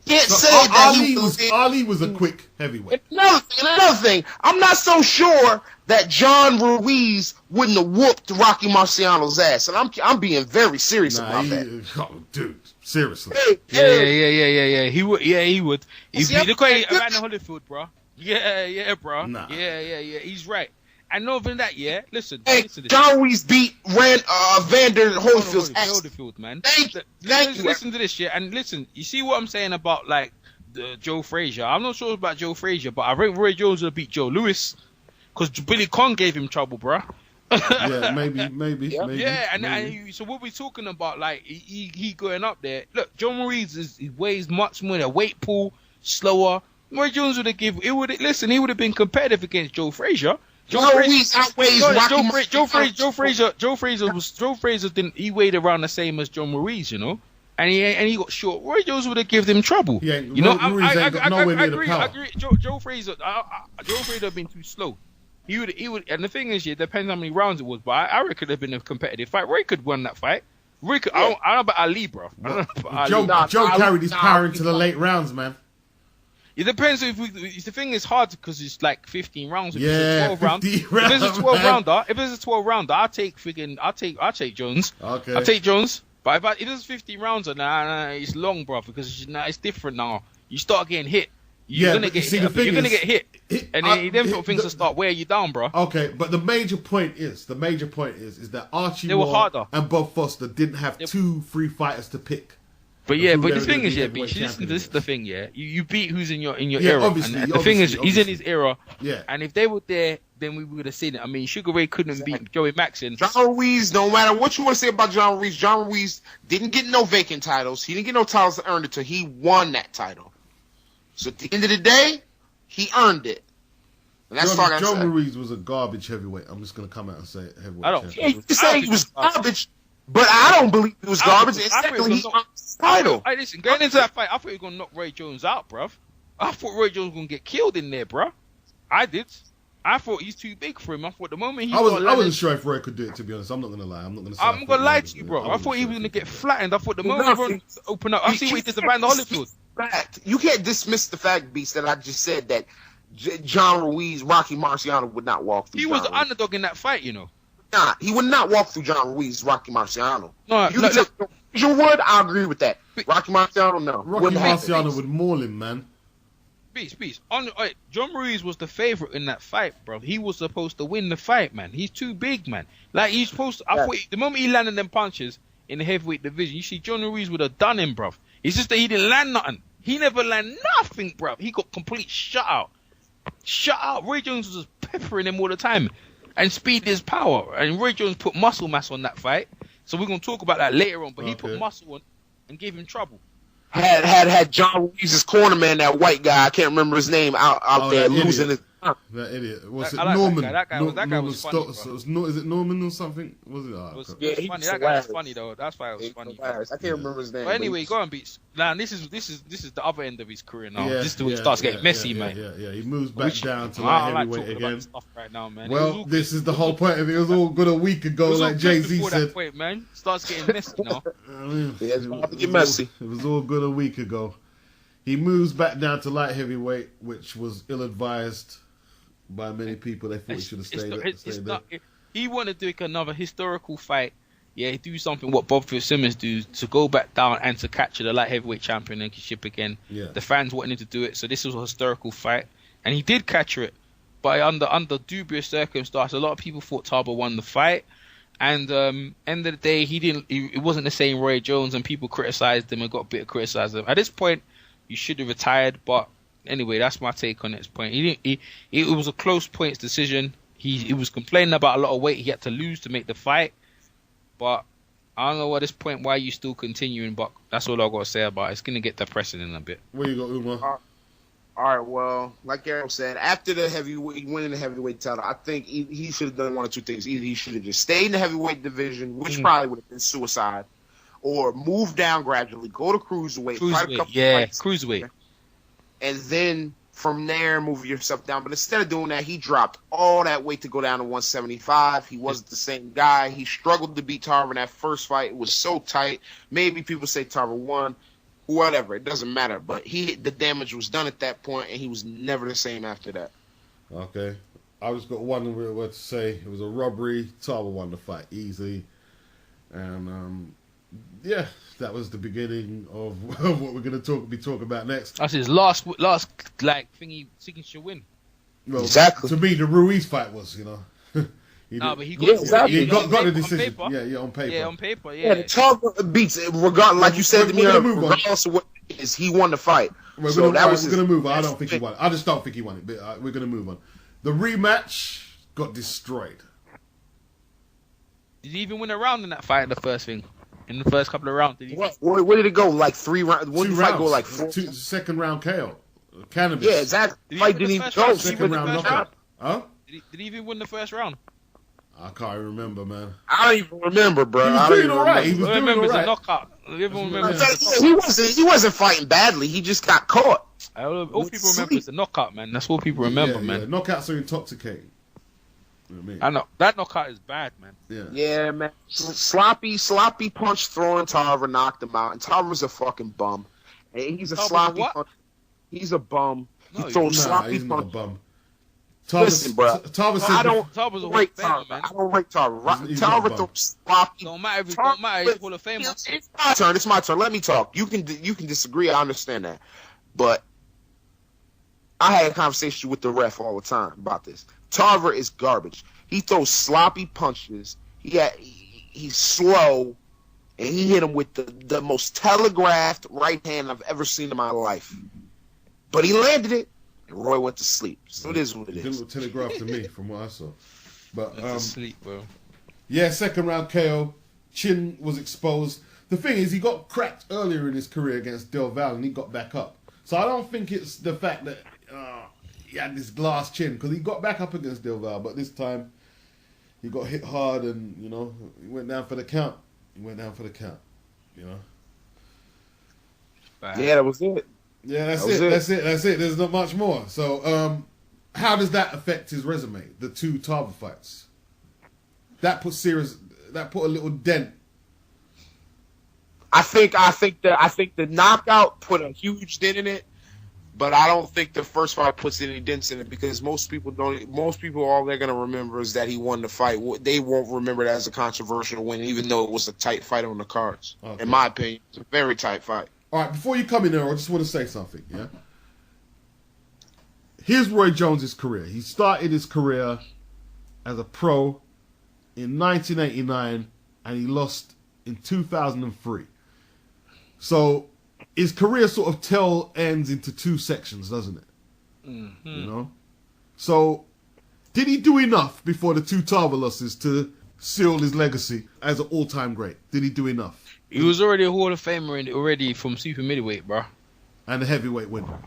can't So say that Ali was a quick heavyweight. Another thing, I'm not so sure that John Ruiz wouldn't have whooped Rocky Marciano's ass, and I'm being very serious about that. Oh, dude, seriously. Yeah. He would. Yeah, he would. See, Look at around the Holyfield, bro. Yeah, bro. Nah. Yeah. He's right. And other than that, yeah. Listen Hey, to this. John Ruiz beat Vander Holyfield's ass. Holyfield, man. Thank you. Listen to this, yeah. And listen, you see what I'm saying about like Joe Frazier? I'm not sure about Joe Frazier, but I think Roy Jones would have beat Joe Louis because Billy Conn gave him trouble, bro. Yeah, maybe. Yeah, and so what we talking about? Like he going up there. Look, John Ruiz he weighs much more. The weight pool slower. Roy Jones would have he would have been competitive against Joe Frazier. Joe Ruiz outweighs Rocky Joe Frazier didn't. He weighed around the same as John Ruiz, you know, and he got short. Roy Jones would have given him trouble. Yeah, you know, Ruiz ain't got nowhere near the power. I agree. Joe Frazier would have been too slow. He would, and the thing is, it depends how many rounds it was, but I reckon it could have been a competitive fight. Roy could win that fight. Roy could, I don't know about Ali, bro. I don't know about Ali. Joe carried his power into the late rounds, man. It depends the thing is hard because it's like 15 rounds. If Yeah, it's a 12 round. If it's a 12 rounder, I'll take Jones. Okay. I'll take Jones. But if it's 15 rounds, nah, it's long, bro, because it's different now. You start getting hit. You're gonna get hit. And then things will start wearing you down, bro. Okay, but the major point is that Archie They were Moore harder. and Bob Foster didn't have 2 free fighters to pick. But who the they thing were is, gonna be Beach, heavyweight this is the thing, yeah. You beat who's in your Yeah, era. obviously, And the thing is, he's in obviously. his era. Yeah. And if they were there, then we would have seen it. I mean, Sugar Ray couldn't beat Joey Maxson. John Ruiz, no matter what you want to say about John Ruiz didn't get no vacant titles. He didn't get no titles to earn it till he won that title. So at the end of the day, he earned it. And that's all I Joe said. Ruiz was a garbage heavyweight. I'm just gonna come out and say it, heavyweight. I don't champion. Yeah, you can say he was garbage, but I don't believe he was garbage. And secondly, he earned his title. Hey, listen, going into that fight, I thought he was going to knock Roy Jones out, bruv. I thought Roy Jones was going to get killed in there, bruv. I did. I thought he's too big for him. I thought the moment he I wasn't sure if Roy could do it, to be honest. I'm not gonna lie. I'm not gonna lie to you, bro. I thought he was going to get flattened. I thought the moment he wanted to open up, I see what he did to Vander Holyfield. Fact. You can't dismiss the fact, Beast, that I just said that John Ruiz, Rocky Marciano would not walk through. He was the underdog in that fight, you know. He would not walk through John Ruiz, Rocky Marciano. No, You would. I agree with that. Rocky Marciano, no. Rocky Wouldn't happen. Marciano would maul him, man. Beast. John Ruiz was the favorite in that fight, bro. He was supposed to win the fight, man. He's too big, man. Like, he's supposed to... I thought the moment he landed them punches in the heavyweight division, you see, John Ruiz would have done him, bro. It's just that he didn't land nothing. He never landed nothing, bro. He got complete shut out. Roy Jones was just peppering him all the time. And speed is power. And Roy Jones put muscle mass on that fight. So we're going to talk about that later on. But he put muscle on and gave him trouble. Had John Ruiz's cornerman, that white guy, I can't remember his name, out there losing his... That idiot. Was it I like Norman? that guy. That guy was funny, bro. Is it Norman or something? Was it? Yeah, it was funny. That guy was funny though. That's why it was funny. I can't remember his name. But anyway, go on, Beats. Now this is the other end of his career now. Yeah, This is when it starts getting messy, man. Yeah. He moves back down to I light like heavyweight talking about again. this stuff right now, man. Well, this is the whole point of it. It was all good a week ago, like Jay-Z said. Point, man. Starts getting messy now. It's about to get messy. It was all good a week ago. He moves back down to light heavyweight, which was ill-advised by many people. They thought he should have stayed there. He wanted to do another historical fight. Yeah, do something what Bob Fitzsimmons do to go back down and to capture the light heavyweight championship again. Yeah. The fans wanted him to do it, so this was a historical fight, and he did capture it. But under dubious circumstances, a lot of people thought Tarver won the fight. And end of the day, it wasn't the same Roy Jones, and people criticized him and got a bit of criticism. At this point, you should have retired, but anyway, that's my take on this point. It was a close points decision. He was complaining about a lot of weight he had to lose to make the fight, but I don't know at this point why you still continuing. But that's all I got to say about it. It's gonna get depressing in a bit. Where you got, Umar? All right, well, like Arrow said, after the winning the heavyweight title, I think he should have done one or two things. Either he should have just stayed in the heavyweight division, which probably would have been suicide, or move down gradually, go to cruiserweight, fight a couple fights, cruiserweight, and then from there move yourself down. But instead of doing that, he dropped all that weight to go down to 175. He wasn't the same guy. He struggled to beat Tarver in that first fight. It was so tight. Maybe people say Tarver won. whatever. It doesn't matter. But the damage was done at that point, and he was never the same after that. Okay. I just got one real word to say. It was a robbery. Tarver won the fight easily. And, yeah, that was the beginning of what we're going to be talking about next. That's his last like thingy signature win. Well, Exactly. To me, the Ruiz fight was, you know. No, but he Yeah, exactly. he got the on decision. paper. Yeah, on paper. Yeah, on paper. Yeah, the Tarver beats regardless. Like you said to me, We're gonna move on. regardless of what it is, he won the fight. We're So going that was to his- move on. I don't think he won it. I just don't think he won it. But we're going to move on. The rematch got destroyed. Did he even win a round in that fight in the first thing? In the first couple of rounds, did he? Where did it go? Like 3 rounds? When Two did the fight rounds. go? Like 4? Second round KO. Cannabis. Yeah, exactly. Did he Fight win didn't the even first go. round? He Second went round the first knockout. Huh? Did he even win the first round? I can't remember, man. I don't even remember, bro. He was I don't doing even all right. remember. He was I doing remember all it's a right. knockout. Everyone remembers. He wasn't fighting badly. He just got caught. All people remember is the knockout, man. That's all people remember, Yeah, man. yeah. Knockouts are intoxicating. You know what I mean? I know that knockout is bad, man. Yeah. Yeah, man. Sloppy punch throwing Tarver knocked him out, and Tarver's a fucking bum. And he's a Tarver's a sloppy what? punch. He's a bum. No, He throws Nah, sloppy he's not a punch. bum. Listen, bro. Tarver said I don't Tarver's a Hall of rate Famer, Tarver. man. I don't rate Tarver. He's not a Tarver bum. throws sloppy. Don't matter if Tarver- don't matter. He's Hall of Famer. It's my turn. It's my turn. Let me talk. You can disagree. I understand that, but I had a conversation with the ref all the time about this. Tarver is garbage. He throws sloppy punches. He's slow, and he hit him with the most telegraphed right hand I've ever seen in my life. But he landed it, and Roy went to sleep. So it is what it It didn't is. look telegraphed to me from what I saw. But That's sleep, bro. yeah, second round KO. Chin was exposed. The thing is, he got cracked earlier in his career against Del Valle, and he got back up. So I don't think it's the fact that he had this glass chin, because he got back up against Del Valle, but this time he got hit hard, and you know he went down for the count. You know. Bad. Yeah, that was it. Yeah, that's That was it. it. That's it. There's not much more. So, how does that affect his resume? The two Tarver fights. That put a little dent. I think the knockout put a huge dent in it, but I don't think the first fight puts any dents in it, because most people all they're gonna remember is that he won the fight. They won't remember it as a controversial win, even though it was a tight fight on the cards. Okay. In my opinion, it's a very tight fight. All right, before you come in there, I just want to say something. Yeah. Here's Roy Jones's career. He started his career as a pro in 1989, and he lost in 2003. So his career sort of ends into two sections, doesn't it? Mm-hmm. You know. So did he do enough before the two Tarver losses to seal his legacy as an all-time great? Did he do enough? He was already a Hall of Famer already from super middleweight, bro. And the heavyweight winner.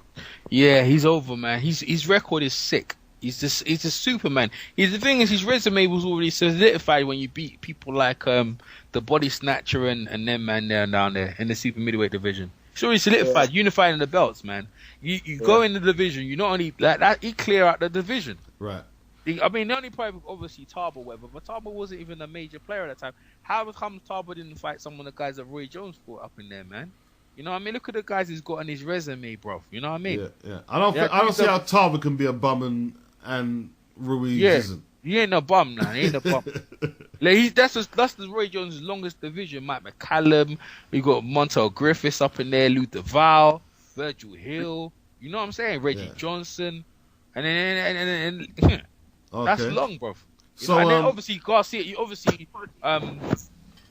Yeah, he's over, man. His record is sick. He's a Superman. The thing is, his resume was already solidified when you beat people like the Body Snatcher and them man there down there in the super middleweight division. It's already solidified, unified in the belts, man. You go in the division, you not only like that, he clear out the division. Right. I mean, the only problem, obviously, Tarver, whatever, but Tarver wasn't even a major player at that time. How come Tarver didn't fight some of the guys that Roy Jones fought up in there, man? You know what I mean? Look at the guys he's got on his resume, bro. You know what I mean? Yeah. I don't see how Tarver can be a bum and Ruiz isn't. He ain't a bum, man. He ain't a bum. Like, that's the Roy Jones' longest division. Mike McCallum, we got Montel Griffiths up in there, Luther Val, Virgil Hill. You know what I'm saying? Reggie Johnson, and then Okay. that's long, bro. So, and then obviously Garcia.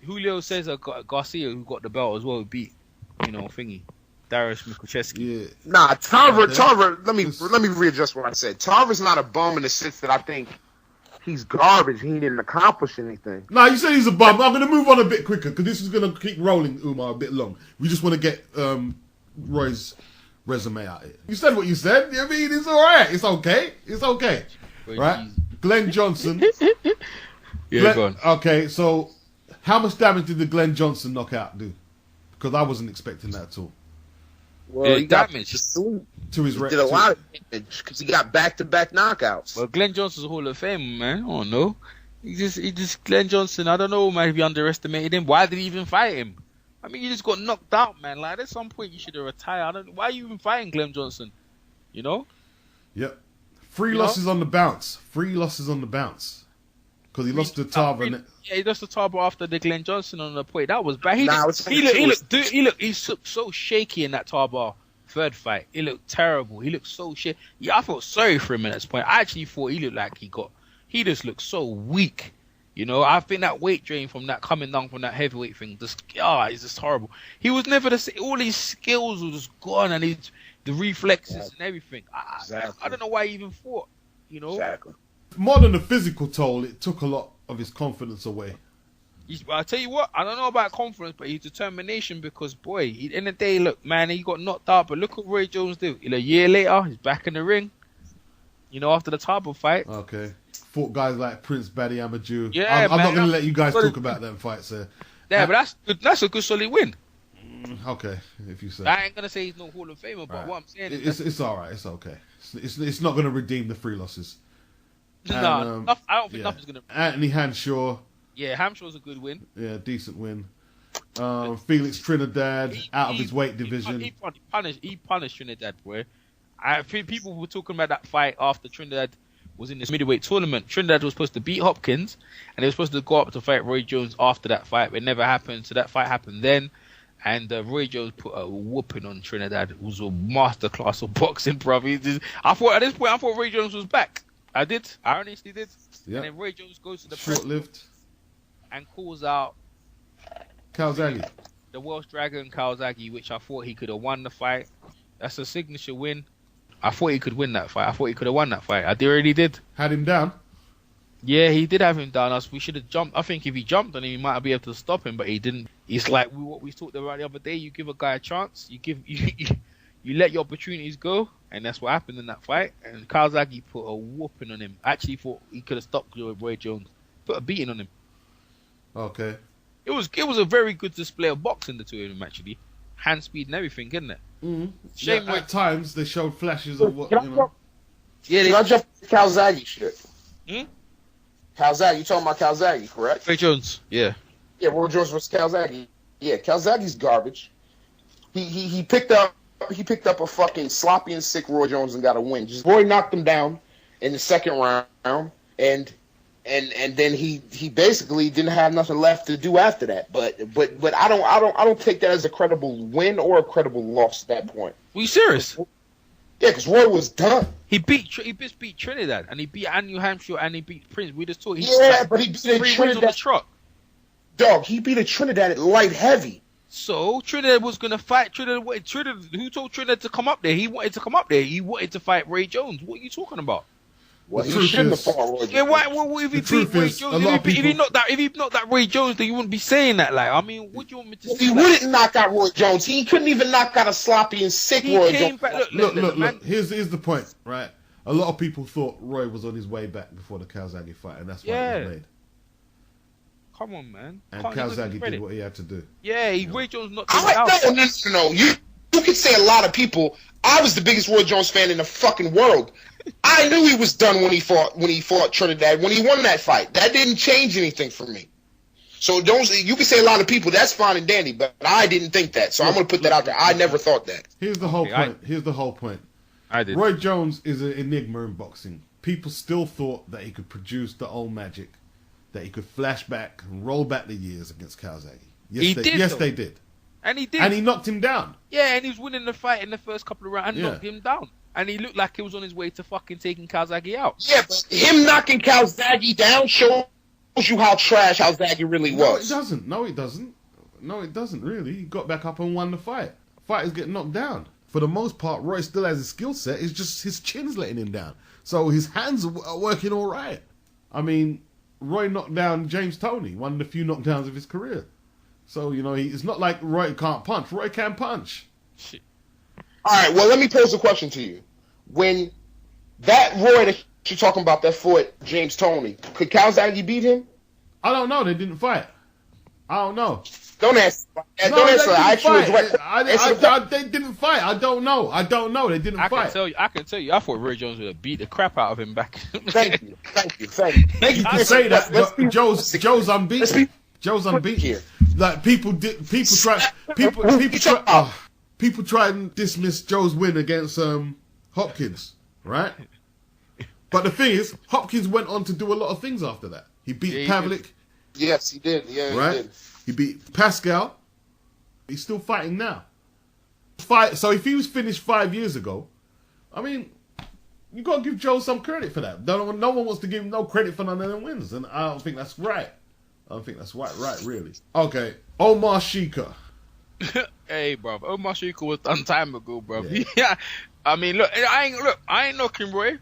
Julio Cesar Garcia, who got the belt as well, beat thingy Darius Mikucheski. Yeah. Nah, Tarver. Okay. Tarver. Let me readjust what I said. Tarver's not a bum in the sense that I think he's garbage. He didn't accomplish anything. Nah, you said he's a bum. I'm going to move on a bit quicker because this is going to keep rolling, Umar, a bit long. We just want to get Roy's resume out here. You said what you said. I mean, it's all right. It's okay. Right? Glenn Johnson. Go on. Okay, so how much damage did the Glenn Johnson knockout do? Because I wasn't expecting that at all. Well, he got damage. To his did a lot of damage because he got back-to-back knockouts. Well, Glenn Johnson's a Hall of Fame, man. I don't know. He just Glenn Johnson. I don't know, man. If you underestimated him, why did he even fight him? I mean, you just got knocked out, man. Like, at some point, you should have retired. I don't know. Why are you even fighting Glenn Johnson? You know? Yep. Three You losses on the bounce. Because he lost to Tarver. Yeah, he lost to Tarver after the Glenn Johnson on the point. That was bad. He looked so shaky in that Tarver third fight. He looked terrible. He looked so shit. Yeah, I felt sorry for him at this point. I actually thought he looked like he just looked so weak. You know, I think that weight drain from that coming down from that heavyweight thing, it's just horrible. He was never the same. All his skills were just gone, and the reflexes and everything. I don't know why he even fought. You know, Exactly. More than the physical toll, it took a lot of his confidence away. I'll tell you what, I don't know about confidence, but his determination, because, boy, in the day, look, man, he got knocked out, but look what Roy Jones did. A year later, he's back in the ring, you know, after the Tarver fight. Okay. Fought guys like Prince Baddy Amadou. Yeah, I'm not man, going to let you guys talk about them fights there. Yeah, but that's a good, solid win. Okay, if you say. I ain't going to say he's no Hall of Famer, but Right. what I'm saying is... It's all right. It's okay. It's not going to redeem the 3 losses. No, I don't think nothing's going to... Anthony Hanshaw. Yeah, Hamshaw's a good win. Yeah, decent win. Felix Trinidad out of his weight division. He punished Trinidad, boy. I think people were talking about that fight after Trinidad was in this middleweight tournament. Trinidad was supposed to beat Hopkins, and they were supposed to go up to fight Roy Jones after that fight. It never happened, so that fight happened then. And Roy Jones put a whooping on Trinidad. It was a masterclass of boxing, bro. I thought Roy Jones was back. I honestly did. Yeah. And then Roy Jones goes to the press Short-lived. and calls out Calzaghe. the Welsh Dragon Calzaghe, which I thought he could have won the fight. That's a signature win. I thought he could win that fight. I thought he could have won that fight. I already did. Had him down. Yeah, he did have him down. We should have jumped. I think if he jumped on him, he might be able to stop him, but he didn't. It's like what we talked about the other day. You give a guy a chance. You let your opportunities go, and that's what happened in that fight. And Calzaghe put a whooping on him. Actually, thought he could have stopped Roy Jones. Put a beating on him. Okay. It was a very good display of boxing, the two of them, actually. Hand speed and everything, isn't it? Mm-hmm. Shame at times they showed flashes of what, Can I you know. jump- Yeah, Can I jump to Calzaghe shit? Hmm? Calzaghe, you talking about Calzaghe, correct? Roy Jones. Yeah. Yeah, Roy Jones versus Calzaghe. Yeah, Calzaghe's garbage. He picked up a fucking sloppy and sick Roy Jones and got a win. Just Roy knocked him down in the second round, and then he basically didn't have nothing left to do after that. But I don't take that as a credible win or a credible loss at that point. Were you serious? Yeah, because Roy was done. He just beat Trinidad, and he beat Anu Hampshire, and he beat Prince. We just talked. But he beat a 3 wins on the Trinidad. trot. Dog, he beat a Trinidad at light heavy. So Trinidad was gonna fight Trinidad. Who told Trinidad to come up there? He wanted to come up there. He wanted to fight Roy Jones. What are you talking about? Well, The he truth shouldn't have is- fought Roy Jones. Yeah, why? Well, if he The truth beat Roy is, Jones, a lot of if he people- knocked that Roy Jones, then you wouldn't be saying that. Like, I mean, what do you want me to say? He Like, wouldn't knock out Roy Jones. He couldn't even knock out a sloppy and sick he Roy came Jones. back. Look. Man, Here's the point, right? A lot of people thought Roy was on his way back before the Calzaghe fight, and that's why it Yeah. was made. come on, man. And Can't give him Calzaghe credit. did what he had to do. Yeah, Roy Jones knocked him out. No. You could say a lot of people. I was the biggest Roy Jones fan in the fucking world. I knew he was done when he fought Trinidad. When he won that fight, that didn't change anything for me. So you can say a lot of people. That's fine and dandy, but I didn't think that. So I'm going to put that out there. I never thought that. Here's the whole Okay, point. Here's the whole point. I did. Roy Jones is an enigma in boxing. People still thought that he could produce the old magic, that he could flash back and roll back the years against Calzaghe. Yes, though. they did. And he did. And he knocked him down. Yeah, and he was winning the fight in the first couple of rounds and Yeah. knocked him down. And he looked like he was on his way to fucking taking Calzaghe out. Yeah, but him knocking Calzaghe down shows you how trash Calzaghe really No, it was. doesn't. No, it doesn't really. He got back up and won the fight. Fighters get knocked down. For the most part, Roy still has his skill set. It's just his chin's letting him down. So his hands are working all right. I mean, Roy knocked down James Toney, one of the few knockdowns of his career. So, it's not like Roy can't punch. Roy can punch. Shit. All right, well, let me pose a question to you. When that Roy that you're talking about that fought James Toney, could Calzaghe beat him? I don't know. They didn't fight. I don't know. Don't answer. No, Don't answer. I asked you a direct They didn't fight. I don't know. They didn't I fight. can tell you. I thought Roy Jones would have beat the crap out of him back. Thank you. You can say that, Let's but be- Joe's unbeaten. Joe's Let's be unbeaten. here. Like people try and dismiss Joe's win against Hopkins, right? But the thing is, Hopkins went on to do a lot of things after that. He beat Pavlik. Yes, he did. Yeah, right? he did. He beat Pascal. He's still fighting now. So if he was finished 5 years ago, I mean, you got to give Joe some credit for that. No one wants to give him no credit for none of them wins, and I don't think that's right. I don't think that's right, really. Okay, Omar Sheikah. Hey, bro, Omar Sheikah was done time ago, bro. Yeah. Yeah. I mean, look, I ain't knocking Roy.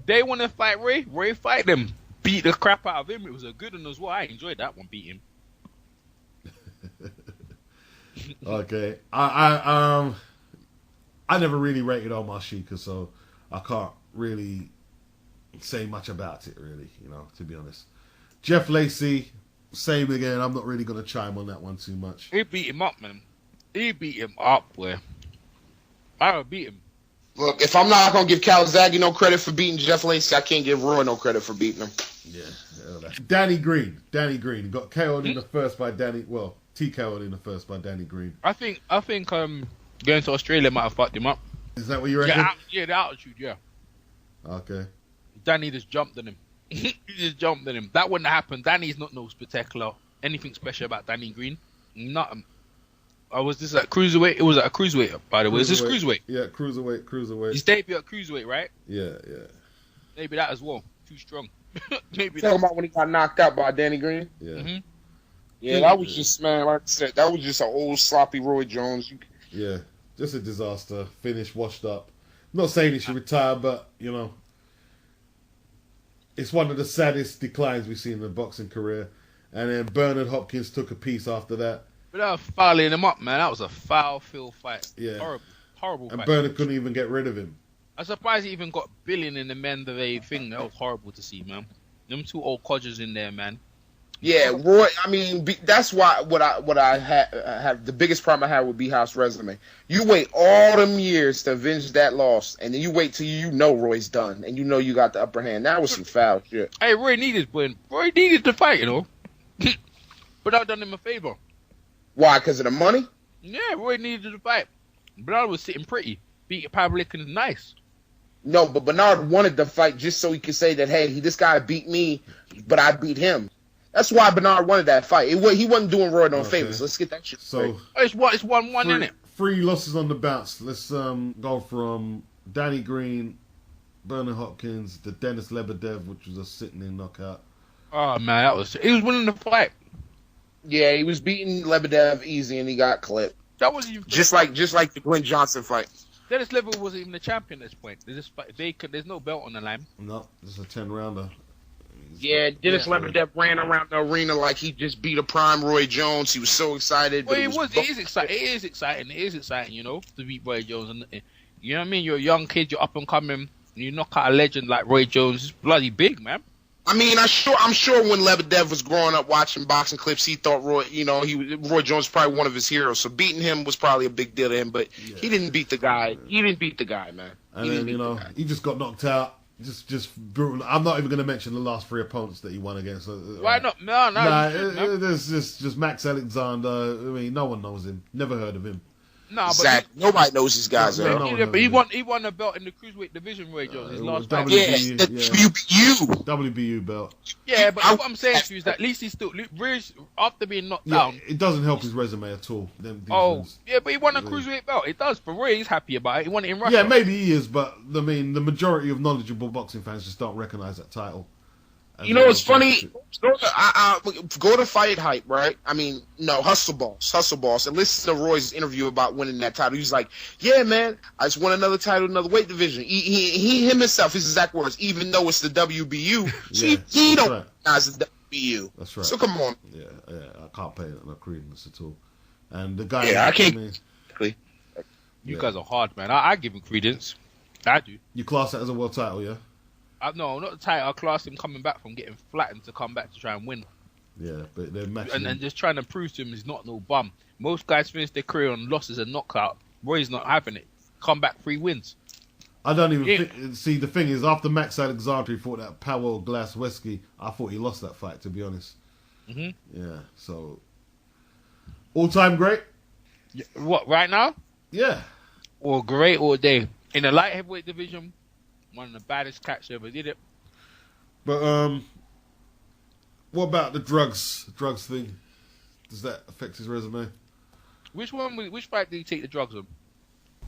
They want to fight Roy. Roy fight them. Beat the crap out of him. It was a good one as well. I enjoyed that one, beat him. Okay, I never really rated Omar Sheikah, so I can't really say much about it, really, to be honest. Jeff Lacey, same again. I'm not really going to chime on that one too much. He beat him up, man. He beat him up, boy. I would beat him. Look, if I'm not going to give Calzaghe no credit for beating Jeff Lacey, I can't give Roy no credit for beating him. Yeah. Danny Green. He got KO'd in the first by Danny. Well, TKO'd in the first by Danny Green. I think going to Australia might have fucked him up. Is that what you reckon? Yeah, the altitude, yeah. Okay. Danny just jumped on him. He just jumped on him. That wouldn't have happened. Danny's not no spectacular. Anything special about Danny Green? Nothing. Was this at cruiserweight? It was at a cruiserweight, by the way. Is this cruiserweight? Yeah, cruiserweight. His debut at cruiserweight, right? Yeah. Maybe that as well. Too strong. Maybe Talking about when he got knocked out by Danny Green? Yeah. Mm-hmm. Yeah, that was just, man, like I said, that was just an old sloppy Roy Jones. Yeah, just a disaster. Finished, washed up. I'm not saying he should retire, but, it's one of the saddest declines we've seen in the boxing career. And then Bernard Hopkins took a piece after that. But that was fouling him up, man. That was a foul fight. Yeah. Horrible and fight. Bernard couldn't even get rid of him. I'm surprised he even got billing in the Mandalay thing. That was horrible to see, man. Them two old codgers in there, man. Yeah, Roy. I mean, that's why what I have the biggest problem I had with B House resume. You wait all them years to avenge that loss, and then you wait till Roy's done, and you got the upper hand. That was some foul shit. Hey, Roy needed to fight, but I done him a favor. Why? Because of the money? Yeah, Roy needed to fight. Bernard was sitting pretty. Beat Pavlik and nice. No, but Bernard wanted to fight just so he could say that, hey, this guy beat me, but I beat him. That's why Bernard wanted that fight. He wasn't doing Roy no favors. Let's get that shit straight. So it's 1-1, isn't it? 3 losses on the bounce. Let's go from Danny Green, Bernard Hopkins, to Dennis Lebedev, which was a sitting-in knockout. Oh man, he was winning the fight. Yeah, he was beating Lebedev easy, and he got clipped. That was even just like the Glenn Johnson fight. Dennis Lebedev wasn't even the champion at this point. There's no belt on the line. No, this is a 10-rounder. Yeah, Dennis Lebedev ran around the arena like he just beat a prime Roy Jones. He was so excited. Well, it is exciting. It is exciting, to beat Roy Jones. And you know what I mean? You're a young kid. You're up and coming. And you knock out a legend like Roy Jones. It's bloody big, man. I mean, I'm sure when Lebedev was growing up watching boxing clips, he thought Roy Jones was probably one of his heroes. So beating him was probably a big deal to him. But he didn't beat the guy. He didn't beat the guy, man. And then he just got knocked out. Just brutal. I'm not even going to mention the last 3 opponents that he won against. Why not? No. There's just Max Alexander. I mean, no one knows him. Never heard of him. No, exactly. Nobody knows these guys. But he won a belt in the cruiserweight division, Roy Jones. His last fight. WBU belt. Yeah, but what I'm saying to you is that at least he's still after being knocked down. It doesn't help his resume at all. Yeah, but he won a cruiserweight belt. It does. For Roy, he's happy about it. He won it in Russia. Yeah, maybe he is, but I mean, the majority of knowledgeable boxing fans just don't recognize that title. It's funny. Go to Fight Hype, right? I mean, no, Hustle Boss, and listen to Roy's interview about winning that title. He's like, "Yeah, man, I just won another title, another weight division." He himself, his exact words, even though it's the WBU, he don't recognize the WBU. That's right. So come on. Yeah, I can't pay no credence at all. And the guy, I can't. You guys are hard, man. I give him credence. I do. You class that as a world title, yeah? No, not the title. I class him coming back from getting flattened to come back to try and win. Yeah, but they're matching and just trying to prove to him he's not no bum. Most guys finish their career on losses and knockout. Roy's not having it. Come back 3 wins. I don't even see. The thing is, after Max Alexander fought that Powell Glasweski, I thought he lost that fight. To be honest. Mm-hmm. Yeah. So All-time great? What, right now? Yeah. Or great all day. In the light heavyweight division, one of the baddest cats ever did it. But, what about the drugs thing? Does that affect his resume? Which fight did he take the drugs on?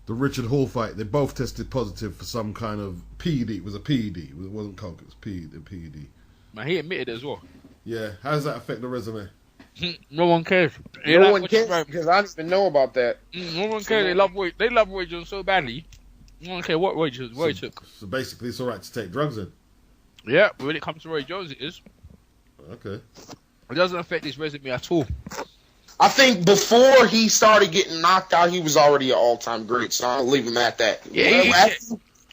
The Richard Hall fight, they both tested positive for some kind of PED. It was a PED. It wasn't coke, it was PED. Man, he admitted it as well. Yeah, how does that affect the resume? No one cares. No one cares because I didn't even know about that. No one cares. They love Roy Jones so badly. No one cares what Roy took. So basically, it's all right to take drugs then. Yeah, but when it comes to Roy Jones, it is. Okay. It doesn't affect his resume at all. I think before he started getting knocked out, he was already an all-time great. So I'll leave him at that. Yeah,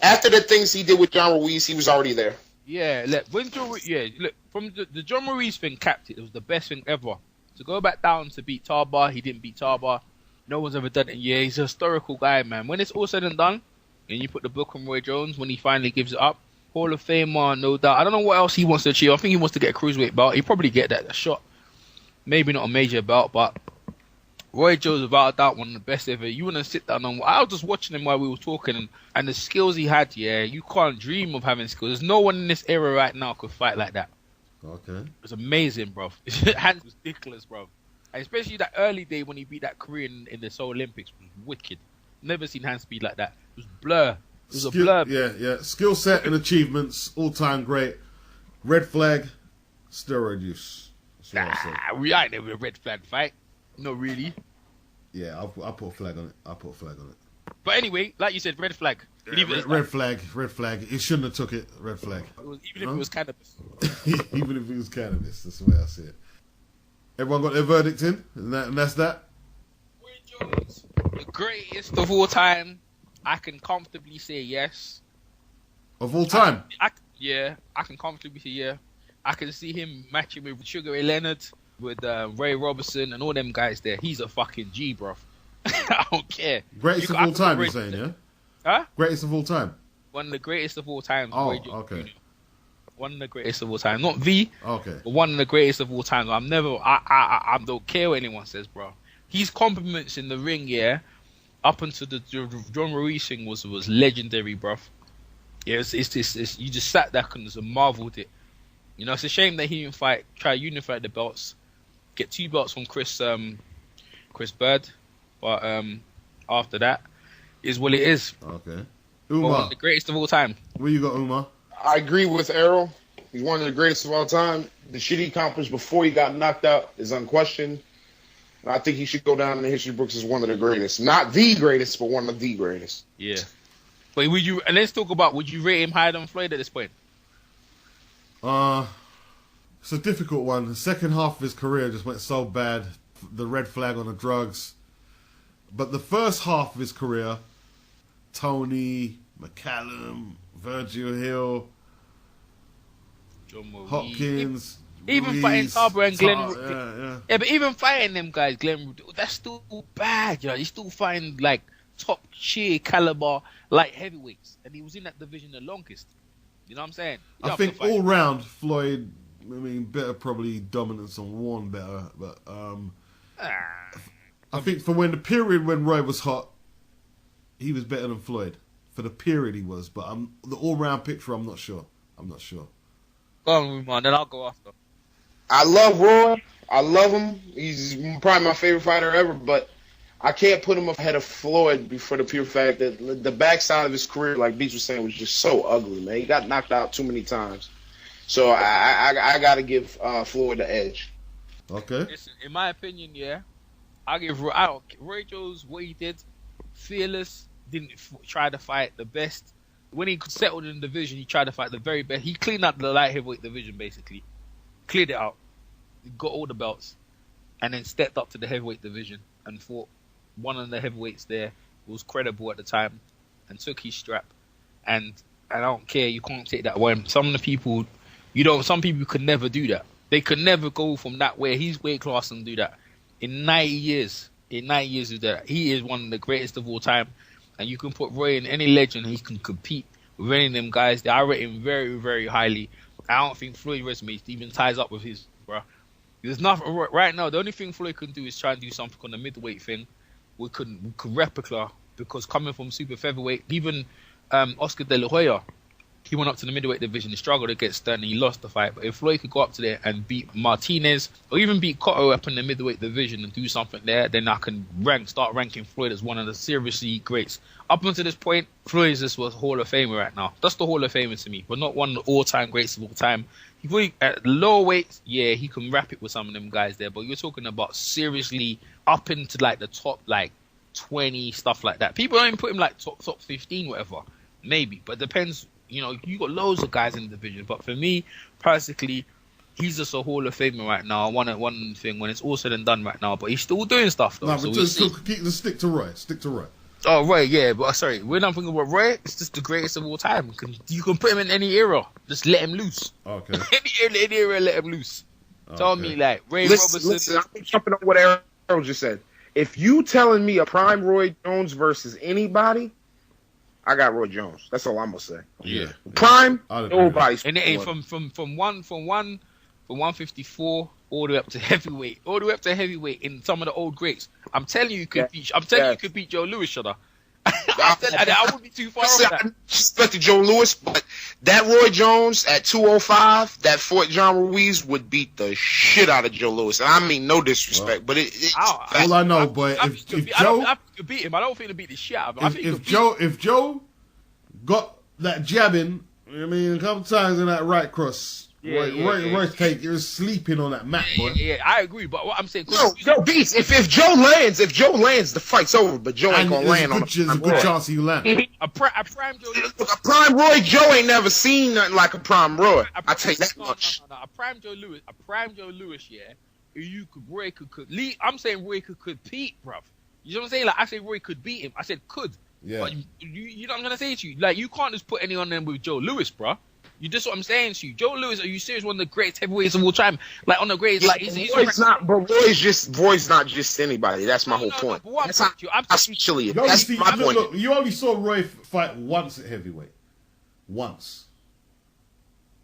after the things he did with John Ruiz, he was already there. Yeah, look, from the John Ruiz thing capped it. It was the best thing ever. To go back down to beat Tarbar, he didn't beat Tarbar. No one's ever done it. Yeah, he's a historical guy, man. When it's all said and done, and you put the book on Roy Jones, when he finally gives it up, Hall of Famer, no doubt. I don't know what else he wants to achieve. I think he wants to get a cruiserweight belt. He'll probably get that shot. Maybe not a major belt, but Roy Jones, without a doubt, one of the best ever. You want to sit down and I was just watching him while we were talking, and the skills he had, yeah, you can't dream of having skills. There's no one in this era right now could fight like that. Okay. It's amazing, bro. Hands was ridiculous, bro. And especially that early day when he beat that Korean in the Seoul Olympics was wicked. Never seen hand speed like that. It was blur. It was a blur. Yeah. Skill set and achievements, all-time great. Red flag, steroid use. That's what I said. I ain't never a red flag fight. Not really. Yeah, I'll put a flag on it. But anyway, like you said, red flag. Red flag. He shouldn't have took it. Red flag. Even if it was cannabis. Even if it was cannabis. That's the way I see it. Everyone got their verdict in, and that's that. Roy Jones, the greatest of all time. I can comfortably say yes. Of all time? I can comfortably say yeah. I can see him matching with Sugar Ray Leonard, with Ray Robertson, and all them guys there. He's a fucking G, bro. I don't care. Greatest of all time, you're saying, yeah? Huh? Greatest of all time? One of the greatest of all time. Oh, okay. One of the greatest of all time. Not the, okay, but one of the greatest of all time. I don't care what anyone says, bro. His compliments in the ring, yeah, up until the John Ruiz thing was legendary, bro. Yeah, it's you just sat there and just marveled it. You know, it's a shame that he didn't try to unify the belts, get 2 belts from Chris Bird, but after that is what it is. Okay. Umar, one of the greatest of all time. Where you got Umar? I agree with Errol. He's one of the greatest of all time. The shit he accomplished before he got knocked out is unquestioned. And I think he should go down in the history books as one of the greatest. Not the greatest, but one of the greatest. Yeah. But let's talk about, would you rate him higher than Floyd at this point? It's a difficult one. The second half of his career just went so bad. The red flag on the drugs. But the first half of his career, Tony, McCallum, Virgil Hill, John Maurice, Hopkins, even Ruiz, fighting Tarver and Glenn. Yeah. But even fighting them guys, Glenn, that's still bad, you know. He's still fighting like top tier caliber light heavyweights, and he was in that division the longest. You know what I'm saying? I think all round Floyd, better probably dominance on one better, but I think for when the period when Roy was hot, he was better than Floyd. For the period he was, but the all round picture, I'm not sure. Go on, man, then I'll go after. I love Roy. I love him. He's probably my favorite fighter ever, but I can't put him ahead of Floyd for the pure fact that the backside of his career, like Beach was saying, was just so ugly, man. He got knocked out too many times. So I got to give Floyd the edge. Okay. Listen, in my opinion, yeah, Roy Jones, what he did, fearless, didn't try to fight the best. When he settled in the division, he tried to fight the very best. He cleaned out the light heavyweight division, basically. Cleared it out. He got all the belts. And then stepped up to the heavyweight division and fought one of the heavyweights there who was credible at the time and took his strap. And I don't care, you can't take that away. Some people could never do that. They could never go from that way, his weight class, and do that. In 90 years of that, he is one of the greatest of all time. And you can put Roy in any legend, he can compete with any of them guys. I rate him very, very highly. I don't think Floyd's resume even ties up with his, bro. There's nothing right now. The only thing Floyd can do is try and do something on the middleweight thing. We could replica, because coming from super featherweight, even Oscar De La Hoya, he went up to the middleweight division. He struggled against Stern and he lost the fight. But if Floyd could go up to there and beat Martinez or even beat Cotto up in the middleweight division and do something there, then I can start ranking Floyd as one of the seriously greats. Up until this point, Floyd is just was Hall of Famer right now. That's the Hall of Famer to me, but not one of the all-time greats of all time. He really, at lower weights, yeah, he can rap it with some of them guys there. But you're talking about seriously up into like the top like 20, stuff like that. People don't even put him like top 15, whatever. Maybe, but it depends. You know, you got loads of guys in the division, but for me, personally, he's just a Hall of Famer right now. One thing when it's all said and done right now, but he's still doing stuff though. No, so but just stick to Roy. Stick to Roy. Oh, Roy, yeah, but sorry, we're not thinking about Roy. It's just the greatest of all time. You can put him in any era. Just let him loose. Okay. any era, let him loose. Tell me like Ray Robertson. Listen, I'm jumping on what Errol just said. If you telling me a prime Roy Jones versus anybody, I got Roy Jones. That's all I'm gonna say. Yeah. Prime, I'd agree. nobody's. And it from 154 all the way up to heavyweight, in some of the old greats. I'm telling you, you could beat Joe Louis, should I? I wouldn't be too far off that. I respected Joe Louis, but that Roy Jones at 205, that Fort John Ruiz would beat the shit out of Joe Louis. And I mean, no disrespect, but it's all I know, but if Joe, I could beat him. I don't think he'd beat the shit out of him. If Joe got that jabbing, I mean, a couple times in that right cross. Roy Tate, you're sleeping on that mat, boy. Yeah, I agree. But what I'm saying, no, Beats. If Joe lands, the fight's over. But Joe ain't gonna land on there's a good chance he land. A prime Joe. Look, a prime Roy Joe ain't never seen nothing like a prime Roy. I tell you that much. No. A prime Joe Louis, yeah. Roy could. I'm saying Roy could compete, bruv. You know what I'm saying? Like I say, Roy could beat him. I said could. Yeah. But you know what I'm gonna say to you? Like you can't just put any on them with Joe Louis, bruh. You just what I'm saying to you. Joe Louis, are you serious? One of the greatest heavyweights of all time. Like on the greatest, like he's Roy's not just anybody. That's my whole point. That's my point. Look, you only saw Roy fight once at heavyweight. Once.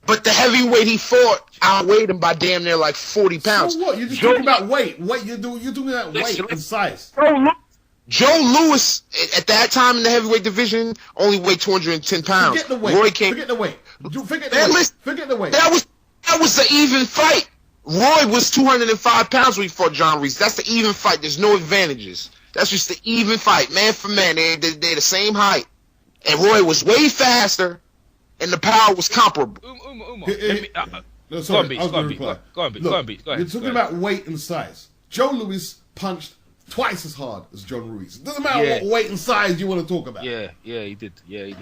But the heavyweight he fought outweighed him by damn near like 40 pounds. So what? You're just talking about weight. You're doing that weight and size. Joe Louis, at that time in the heavyweight division, only weighed 210 pounds. Forget the weight. Forget the weight. That was the even fight. Roy was 205 pounds when he fought John Ruiz. That's the even fight. There's no advantages. That's just the even fight. Man for man. They're the same height. And Roy was way faster, and the power was comparable. Go on, Beats. You're talking about weight and size. Joe Louis punched twice as hard as John Ruiz. It doesn't matter what weight and size you want to talk about. Yeah, he did. Yeah,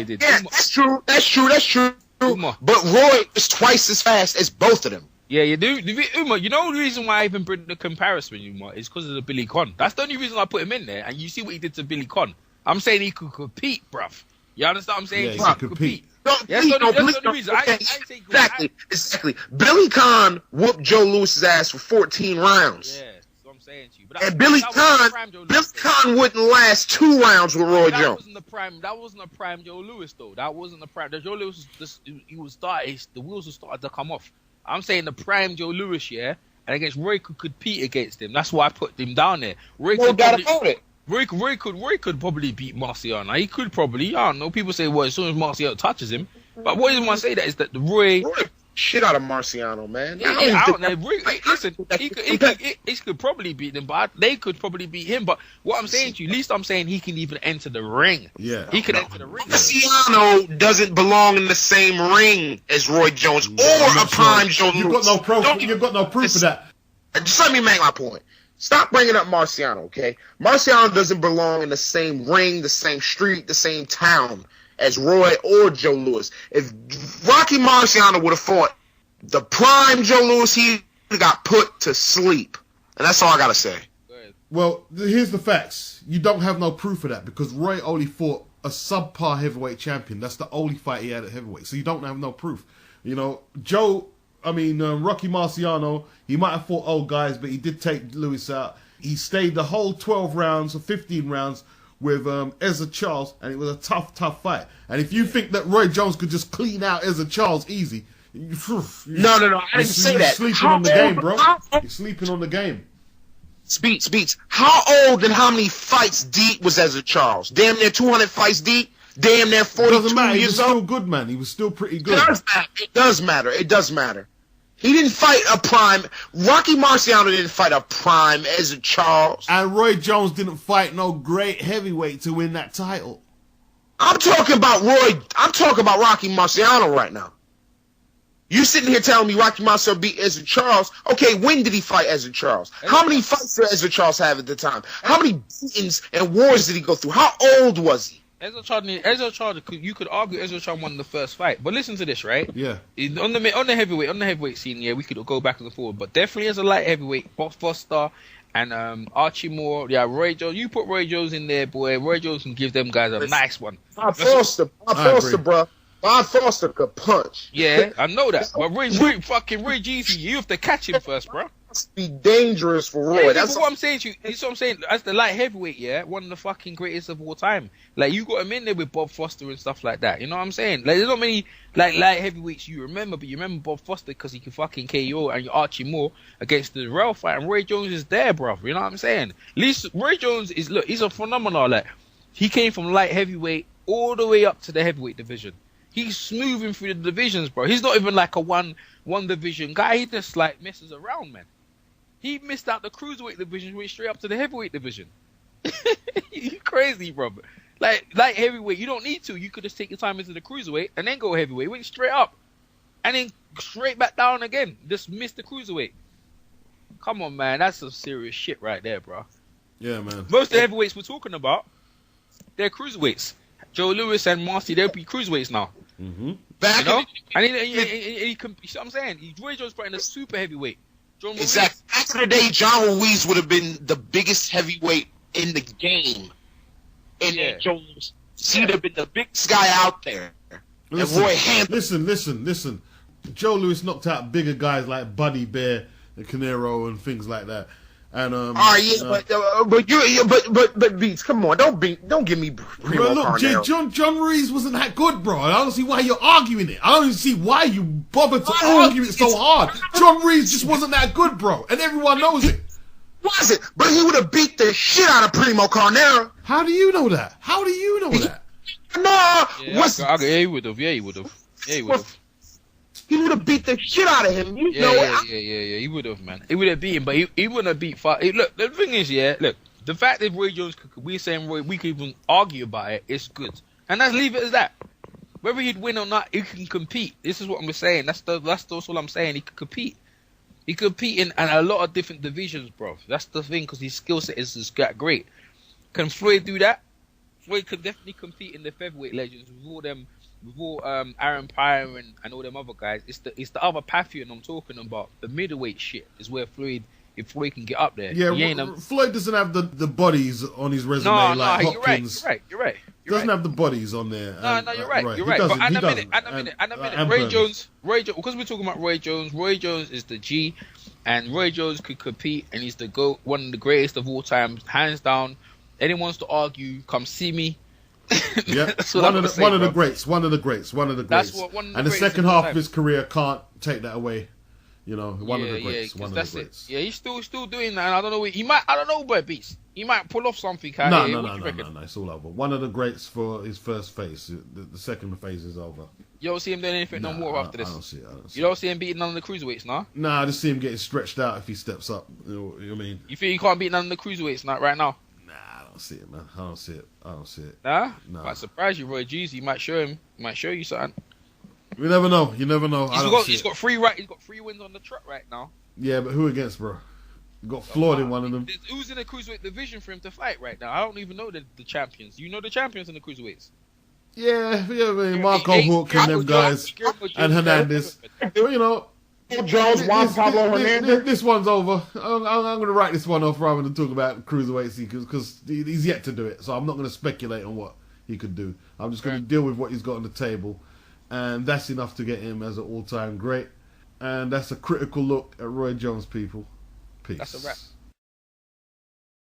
that's true. But Roy is twice as fast as both of them. Yeah, you do. Umar, you know the reason why I even bring the comparison, Umar, is because of the Billy Conn. That's the only reason I put him in there. And you see what he did to Billy Conn. I'm saying he could compete, bruv. You understand what I'm saying? Yeah, he could compete. That's the only reason. Okay. Exactly. Billy Conn whooped Joe Louis's ass for 14 rounds. Yeah. To you. But and Billy Conn wouldn't last 2 rounds with Roy Jones. That wasn't a prime Joe Louis though. That wasn't the prime. Joe Louis was just, the wheels were starting to come off. I'm saying the prime Joe Louis, yeah, and against Roy could compete against him. That's why I put him down there. Roy could probably beat Marciano. He could probably. I don't know. People say, well, as soon as Marciano touches him, but what I want to say that is that the Roy shit out of Marciano, man. Listen, he could probably beat them, but they could probably beat him. But what I'm saying to you, at least I'm saying he can even enter the ring. Yeah, he can enter the ring. Marciano doesn't belong in the same ring as Roy Jones or a prime Joe Louis. You've got no proof of that. Just let me make my point. Stop bringing up Marciano, okay? Marciano doesn't belong in the same ring, the same street, the same town as Roy or Joe Louis. If Rocky Marciano would have fought the prime Joe Louis, he got put to sleep. And that's all I got to say. Well, here's the facts. You don't have no proof of that because Roy only fought a subpar heavyweight champion. That's the only fight he had at heavyweight. So you don't have no proof. You know, Rocky Marciano, he might have fought old guys, but he did take Louis out. He stayed the whole 12 rounds or 15 rounds with Ezra Charles, and it was a tough fight. And if you think that Roy Jones could just clean out Ezra Charles easy, No. I didn't say that. You're sleeping How on the game, old- bro. how- You're sleeping on the game. Speeds. How old and how many fights deep was Ezra Charles? Damn near 200 fights deep. Damn near 42 Doesn't matter. He was years still old. good, man. He was still pretty good. It does matter. He didn't fight a prime. Rocky Marciano didn't fight a prime Ezra Charles. And Roy Jones didn't fight no great heavyweight to win that title. I'm talking about Rocky Marciano right now. You sitting here telling me Rocky Marciano beat Ezra Charles. Okay, when did he fight Ezra Charles? How many fights did Ezra Charles have at the time? How many beatings and wars did he go through? How old was he? Ezra Charles, you could argue Ezra Charles won the first fight, but listen to this, right? Yeah. On the heavyweight scene, yeah, we could go back and forth, but definitely as a light heavyweight, Bob Foster and Archie Moore, yeah, Roy Jones. You put Roy Jones in there, boy. Roy Jones can give them guys a nice one. Bob Foster, bro. Bob Foster could punch. Yeah, I know that, but Roy Jeezy, you have to catch him first, bro. Must be dangerous for Roy. Yeah, That's but what I'm saying to you, that's what I'm saying. As the light heavyweight, yeah, one of the fucking greatest of all time. Like, you got him in there with Bob Foster and stuff like that. You know what I'm saying? Like, there's not many like light heavyweights you remember, but you remember Bob Foster because he can fucking KO, and you Archie Moore against the Rail fight, and Roy Jones is there, bro. You know what I'm saying? At least Roy Jones is, look, he's a phenomenon. Like, he came from light heavyweight all the way up to the heavyweight division. He's smoothing through the divisions, bro. He's not even like a one division guy. He just like messes around, man. He missed out the cruiserweight division, went straight up to the heavyweight division. You crazy, bro. Like heavyweight, you don't need to. You could just take your time into the cruiserweight and then go heavyweight. Went straight up and then straight back down again. Just missed the cruiserweight. Come on, man. That's some serious shit right there, bro. Yeah, man. Most of the heavyweights we're talking about, they're cruiserweights. Joe Louis and Marcy, they'll be cruiserweights now. Mm-hmm. back You know? in And he you see what I'm saying? Roy Jones fighting a super heavyweight. John Ruiz. exactly. Back in the day, John Ruiz would have been the biggest heavyweight in the game. And Yeah. Jones, he would have been the biggest guy out there. And Roy Hampton. Listen. Joe Louis knocked out bigger guys like Buddy Bear and Canero and things like that. And All right, yeah, but Beats, come on, don't give me Primo Bro, look, Carnero. John Ruiz wasn't that good, bro. I don't see why you're arguing it. I don't even see why you bothered to argue it so hard. John Ruiz just wasn't that good, bro, and everyone knows it. Was it? But he would have beat the shit out of Primo Carnero. How do you know that? How do you know that? No, Yeah, he would have. Yeah, he would have. he would have beat the shit out of him. You know it. Yeah. He would have, man. He would have beat him, but he wouldn't have beat. Look, the thing is, look, the fact that Roy Jones, we're saying Roy, we can even argue about it. It's good, and let's leave it as that. Whether he'd win or not, he can compete. This is what I'm saying. That's all I'm saying. He can compete. He can compete in a lot of different divisions, bro. That's the thing, because his skill set is great. Can Floyd do that? Floyd could definitely compete in the featherweight legends with all them. With all Aaron Pryor and all them other guys, it's the other pantheon I'm talking about. The middleweight shit is where if Floyd can get up there. Yeah, Floyd doesn't have the bodies on his resume like Hopkins. You're right. Doesn't have the bodies on there. No, you're right. You're right. But at a minute, Roy Jones, because we're talking about Roy Jones is the G, and Roy Jones could compete, and he's the GOAT, one of the greatest of all time, hands down. Anyone wants to argue, come see me. Yeah, one of the greats. That's what one of the and the greatest second of all half time. of his career can't take that away. You know, one of the greats. Yeah, one of that's the greats. it. Yeah, he's still doing that. And I don't know. I don't know, but Beats. He might pull off something. No. It's all over. One of the greats for his first phase. The second phase is over. You don't see him doing anything no more after this. I don't see it. You don't see him beating none of the cruiserweights, nah? Nah, I just see him getting stretched out if he steps up. You know what I mean? You think he can't beat none of the cruiserweights right now? Nah, I don't see it, man. I don't see it. Nah? No. Might surprise you, Roy Jeezy. He might show you something. You never know. He's got 3 wins on the trot right now. Yeah, but who against, bro? You got Floyd in one of them. Who's in the cruiserweight division for him to fight right now? I don't even know the champions. You know the champions in the cruiserweights? Yeah, I mean, Marco Hook and them guys, and Hernandez. But, you know, Jones, Juan Pablo Hernandez. This one's over. I'm going to write this one off rather than talk about cruiserweights because he's yet to do it. So I'm not going to speculate on what he could do. I'm just going to deal with what he's got on the table, and that's enough to get him as an all-time great. And that's a critical look at Roy Jones, people. Peace. That's a wrap.